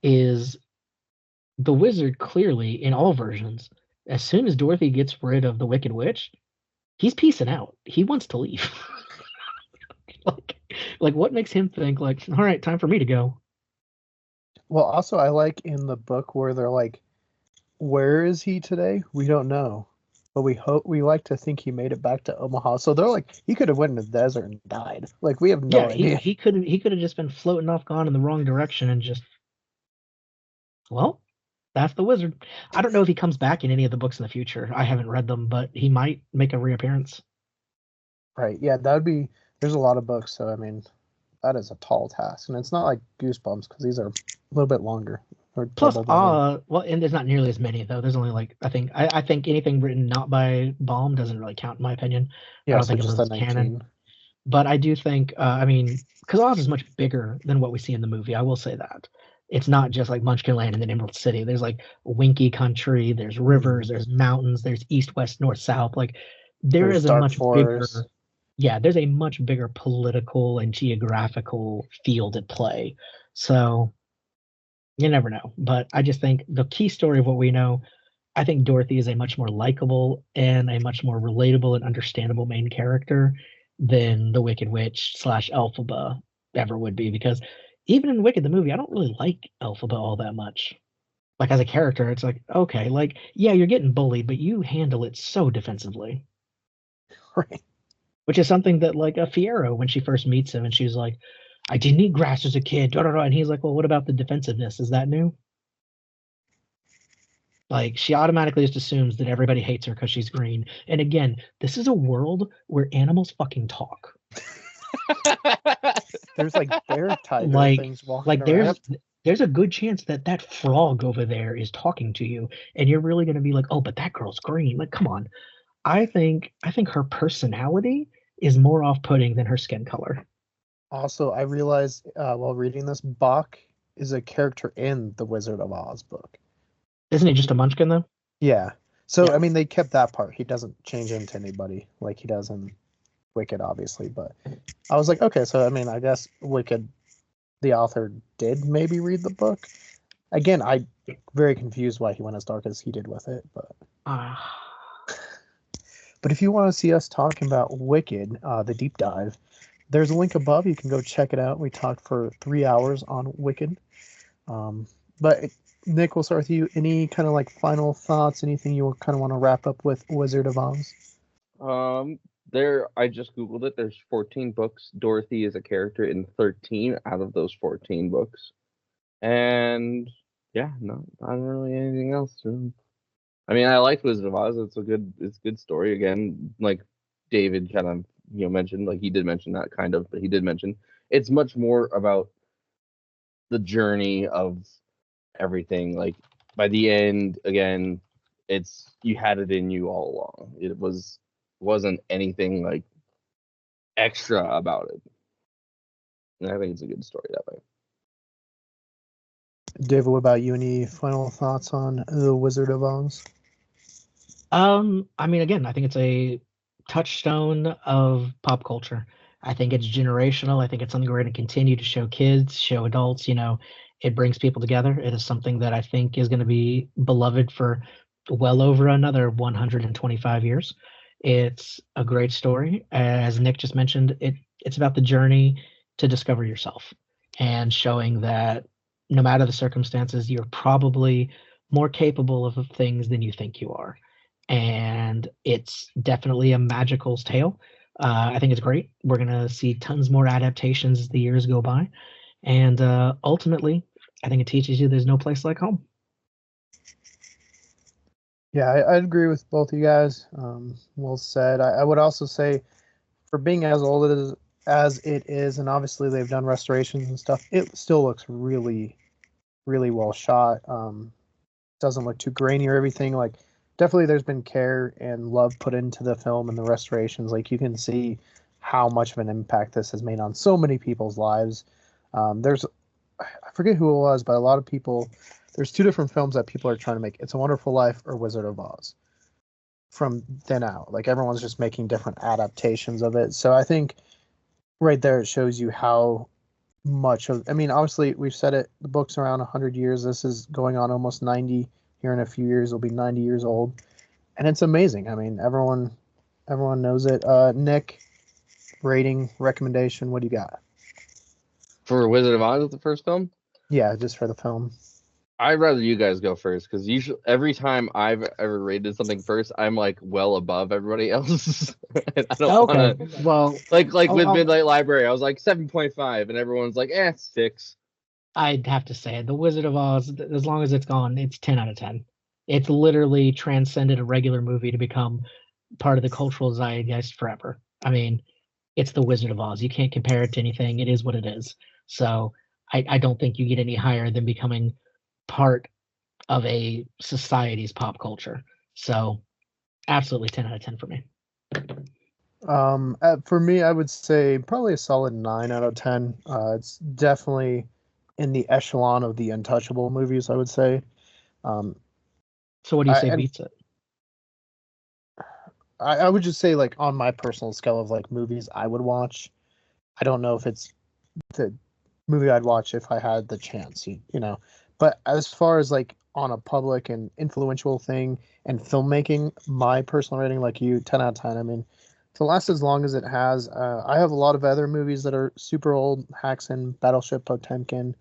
is the wizard clearly in all versions, as soon as Dorothy gets rid of the Wicked Witch, he's peacing out. He wants to leave. like, like what makes him think like, all right, time for me to go? Well, also I like in the book where they're like, where is he today? We don't know. But we like to think he made it back to Omaha. So they're like, he could have went in the desert and died. Like we have no Yeah, idea. he could have just been floating off, gone in the wrong direction, and just, well, that's the wizard. I don't know if he comes back in any of the books in the future. I haven't read them, but he might make a reappearance. Right. Yeah, that would be there's a lot of books, so I mean that is a tall task. And it's not like Goosebumps because these are a little bit longer or Plus, double the length. well, and there's not nearly as many though. There's only like I think anything written not by Baum doesn't really count in my opinion. I Yeah, don't so think of just those the as canon. 19. But I do think, I mean, because Oz is much bigger than what we see in the movie. I will say that it's not just like Munchkin Land and then Emerald City. There's like Winky Country, there's rivers, there's mountains, there's east, west, north, south. Like there There's is a Dark much bigger, Forest. yeah, there's a much bigger political and geographical field at play. So you never know. But I just think the key story of what we know, I think Dorothy is a much more likable and a much more relatable and understandable main character than the Wicked Witch slash Elphaba ever would be. Because even in Wicked the movie, I don't really like Elphaba all that much. Like as a character, it's like, okay, like, yeah, you're getting bullied, but you handle it so defensively. Right. Which is something that like a Fiero, when she first meets him and she's like, I didn't eat grass as a kid, da, da, da. And he's like, well, what about the defensiveness? Is that new? Like she automatically just assumes that everybody hates her because she's green. And again, this is a world where animals fucking talk. There's like bear tiger Like, things walking like around. there's a good chance that that frog over there is talking to you, and you're really gonna be like, oh, but that girl's green. Like, come on. I think her personality is more off-putting than her skin color. Also, I realized while reading this, Bach is a character in the Wizard of Oz book. Isn't he just a munchkin though? Yeah. So, Yeah. I mean, they kept that part. He doesn't change into anybody like he does in Wicked, obviously. But I was like, okay, so, I mean, I guess Wicked, the author did maybe read the book. Again, I'm very confused why he went as dark as he did with it. But if you want to see us talking about Wicked, the deep dive, there's a link above. You can go check it out. We talked for 3 hours on Wicked. But Nick, we'll start with you. Any kind of like final thoughts? Anything you kind of want to wrap up with Wizard of Oz? I just googled it. There's 14 books. Dorothy is a character in 13 out of those 14 books. And yeah, no, not really anything else. Really. I mean, I liked Wizard of Oz. It's a good story. Again, like David kind of mentioned, like he did mention that kind of, but he did mention it's much more about the journey of everything. Like by the end, again, it's you had it in you all along. It wasn't anything like extra about it. And I think it's a good story that way. David, what about you? Any final thoughts on the Wizard of Oz? I mean, again, I think it's a touchstone of pop culture. I think it's generational. I think it's something we're going to continue to show kids, show adults. It brings people together. It is something that I think is going to be beloved for well over another 125 years. It's a great story. As Nick just mentioned, it's about the journey to discover yourself and showing that no matter the circumstances, you're probably more capable of things than you think you are. And it's definitely a magical tale. I think it's great. We're going to see tons more adaptations as the years go by. And ultimately, I think it teaches you there's no place like home. Yeah, I'd agree with both of you guys. Well said. I would also say, for being as old as it is, and obviously they've done restorations and stuff, it still looks really, really well shot. Doesn't look too grainy or everything. Like, definitely there's been care and love put into the film and the restorations. Like, you can see how much of an impact this has made on so many people's lives. I forget who it was, but a lot of people, there's two different films that people are trying to make. It's a Wonderful Life or Wizard of Oz. From then out, like everyone's just making different adaptations of it. So I think right there it shows you how much of, I mean, obviously we've said it, the book's around 100 years. This is going on almost 90. Here in a few years it'll be 90 years old, and it's amazing. I mean, everyone knows it. Nick, rating, recommendation, what do you got? For Wizard of Oz, the first film, Yeah, just for the film. I'd rather you guys go first, because usually every time I've ever rated something first, I'm like well above everybody else. And I don't want to. Well, Like with Midnight Library, I was like 7.5, and everyone's like, 6. I'd have to say The Wizard of Oz, as long as it's gone, it's 10 out of 10. It's literally transcended a regular movie to become part of the cultural zeitgeist forever. I mean, it's The Wizard of Oz. You can't compare it to anything. It is what it is. So I don't think you get any higher than becoming part of a society's pop culture. So absolutely 10 out of 10 for me. For me, I would say probably a solid 9 out of 10. It's definitely in the echelon of the untouchable movies, I would say. So what do you say beats it? I would just say, like, on my personal scale of like movies I would watch, I don't know if it's the movie I'd watch if I had the chance, you know. But as far as like on a public and influential thing and filmmaking, my personal rating, like you, 10 out of 10. I mean, to last as long as it has, I have a lot of other movies that are super old, Haxan, Battleship Potemkin,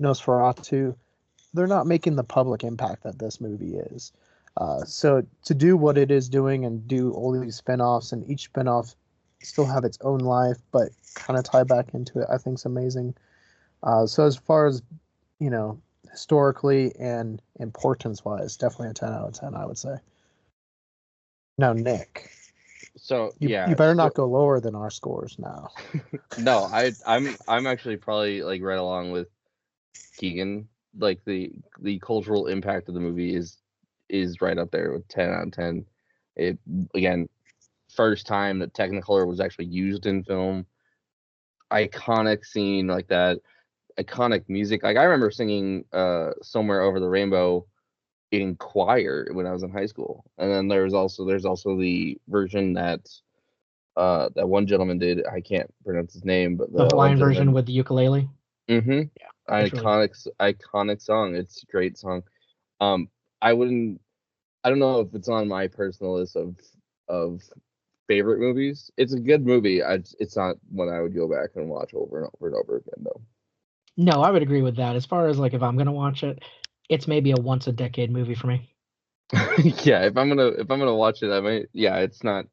Nosferatu. They're not making the public impact that this movie is. So to do what it is doing and do all these spin-offs, and each spin-off still have its own life, but kind of tie back into it, I think is amazing. So as far as, historically and importance-wise, definitely a 10 out of 10, I would say. Now, Nick. So you better not go lower than our scores now. No, I'm actually probably like right along with Keegan. Like the cultural impact of the movie is right up there with 10 out of 10. It, again, first time that Technicolor was actually used in film. Iconic scene like that. Iconic music. Like I remember singing Somewhere Over the Rainbow in choir when I was in high school. And then there's also the version that that one gentleman did. I can't pronounce his name, but the Hawaiian version with the ukulele. Mm-hmm. Yeah. Iconic song. It's a great song. I don't know if it's on my personal list of favorite movies. It's a good movie. It's not one I would go back and watch over and over and over again, though. No, I would agree with that. As far as like if I'm gonna watch it, it's maybe a once a decade movie for me. Yeah, if I'm gonna watch it, I might. Yeah, it's not.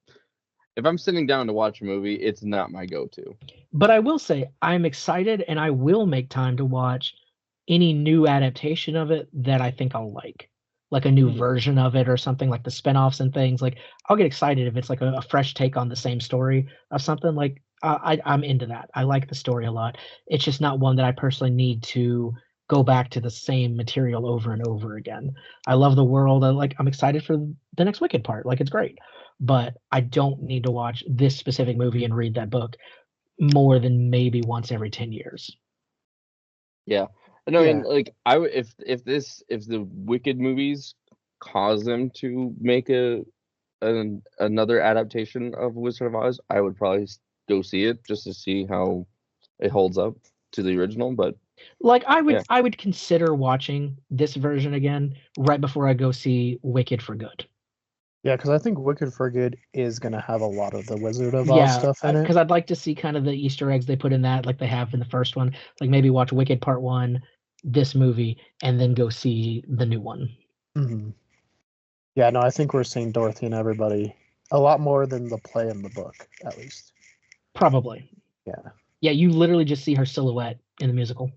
If I'm sitting down to watch a movie, it's not my go-to. But I will say I'm excited, and I will make time to watch any new adaptation of it that I think I'll like a new version of it or something, like the spinoffs and things. Like I'll get excited if it's like a fresh take on the same story of something. Like I'm into that. I like the story a lot. It's just not one that I personally need to go back to the same material over and over again. I love the world. I'm excited for the next Wicked part. Like it's great, but I don't need to watch this specific movie and read that book more than maybe once every 10 years. Yeah. No, yeah. I mean, like if the Wicked movies cause them to make another adaptation of Wizard of Oz, I would probably go see it just to see how it holds up to the original. But like I would consider watching this version again right before I go see Wicked for Good. Yeah, because I think Wicked for Good is going to have a lot of the Wizard of Oz stuff in it. Because I'd like to see kind of the Easter eggs they put in that, like they have in the first one. Like maybe watch Wicked Part 1, this movie, and then go see the new one. Mm-hmm. Yeah, no, I think we're seeing Dorothy and everybody a lot more than the play and the book, at least. Probably. Yeah. Yeah, you literally just see her silhouette in the musical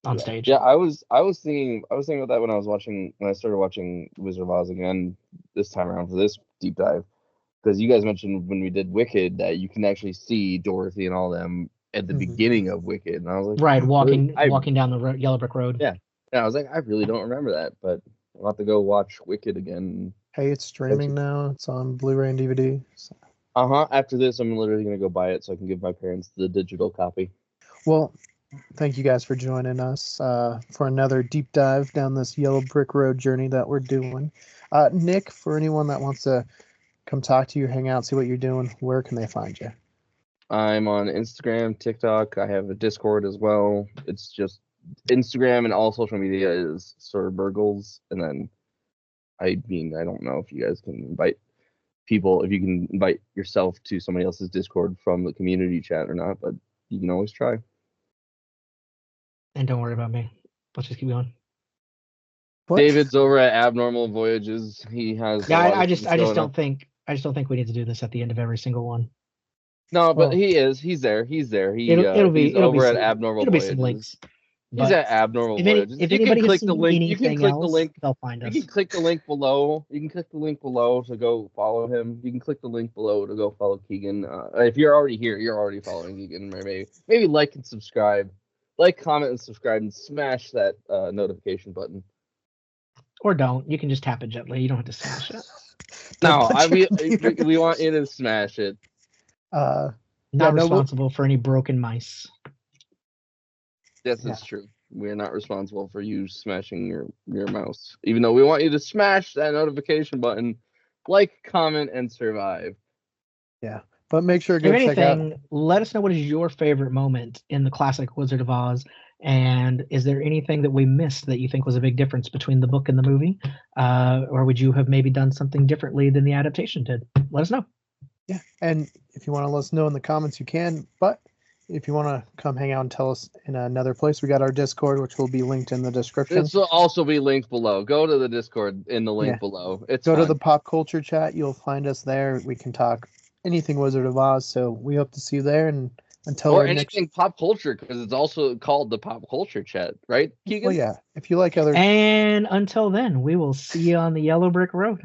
on stage. Yeah, I was thinking about that when I started watching Wizard of Oz again this time around for this deep dive, because you guys mentioned when we did Wicked that you can actually see Dorothy and all them at the beginning of Wicked, and I was like, right, walking down the Yellow Brick Road. Yeah, I was like, I really don't remember that, but I'll have to go watch Wicked again. Hey, it's streaming now. It's on Blu-ray and DVD. So. After this, I'm literally gonna go buy it so I can give my parents the digital copy. Well, thank you guys for joining us for another deep dive down this yellow brick road journey that we're doing. Nick, for anyone that wants to come talk to you, hang out, see what you're doing, where can they find you? I'm on Instagram, TikTok. I have a Discord as well. It's just Instagram and all social media is Sir Burgles. And then, I don't know if you guys can invite people, if you can invite yourself to somebody else's Discord from the community chat or not, but you can always try. And don't worry about me. Let's just keep going. What? David's over at Abnormal Voyages. He has. Yeah, I just don't think we need to do this at the end of every single one. No, but he is. He's there. He's there. It'll be over some, at Abnormal it'll Voyages. Be some links. He's at Abnormal Voyages. If you anybody can click has the link. You can click else, the link. they'll find us. You can click the link below. You can click the link below to go follow him. You can click the link below to go follow Keegan. If you're already here, you're already following Keegan. Maybe like and subscribe, like, comment, and subscribe, and smash that notification button. Or don't. You can just tap it gently. You don't have to smash it. No, we want you to smash it. Not responsible for any broken mice. This is true. We're not responsible for you smashing your mouse. Even though we want you to smash that notification button, like, comment, and survive. Yeah. But make sure to check out. Let us know what is your favorite moment in the classic Wizard of Oz. And is there anything that we missed that you think was a big difference between the book and the movie? Or would you have maybe done something differently than the adaptation did? Let us know. Yeah. And if you want to let us know in the comments, you can. But if you want to come hang out and tell us in another place, we got our Discord, which will be linked in the description. This will also be linked below. Go to the Discord in the link below. Go to the pop culture chat. You'll find us there. We can talk anything Wizard of Oz. So we hope to see you there. And until or anything pop culture, because it's also called the pop culture chat, right, Keegan? Well, yeah. If you like other. And until then, we will see you on the yellow brick road.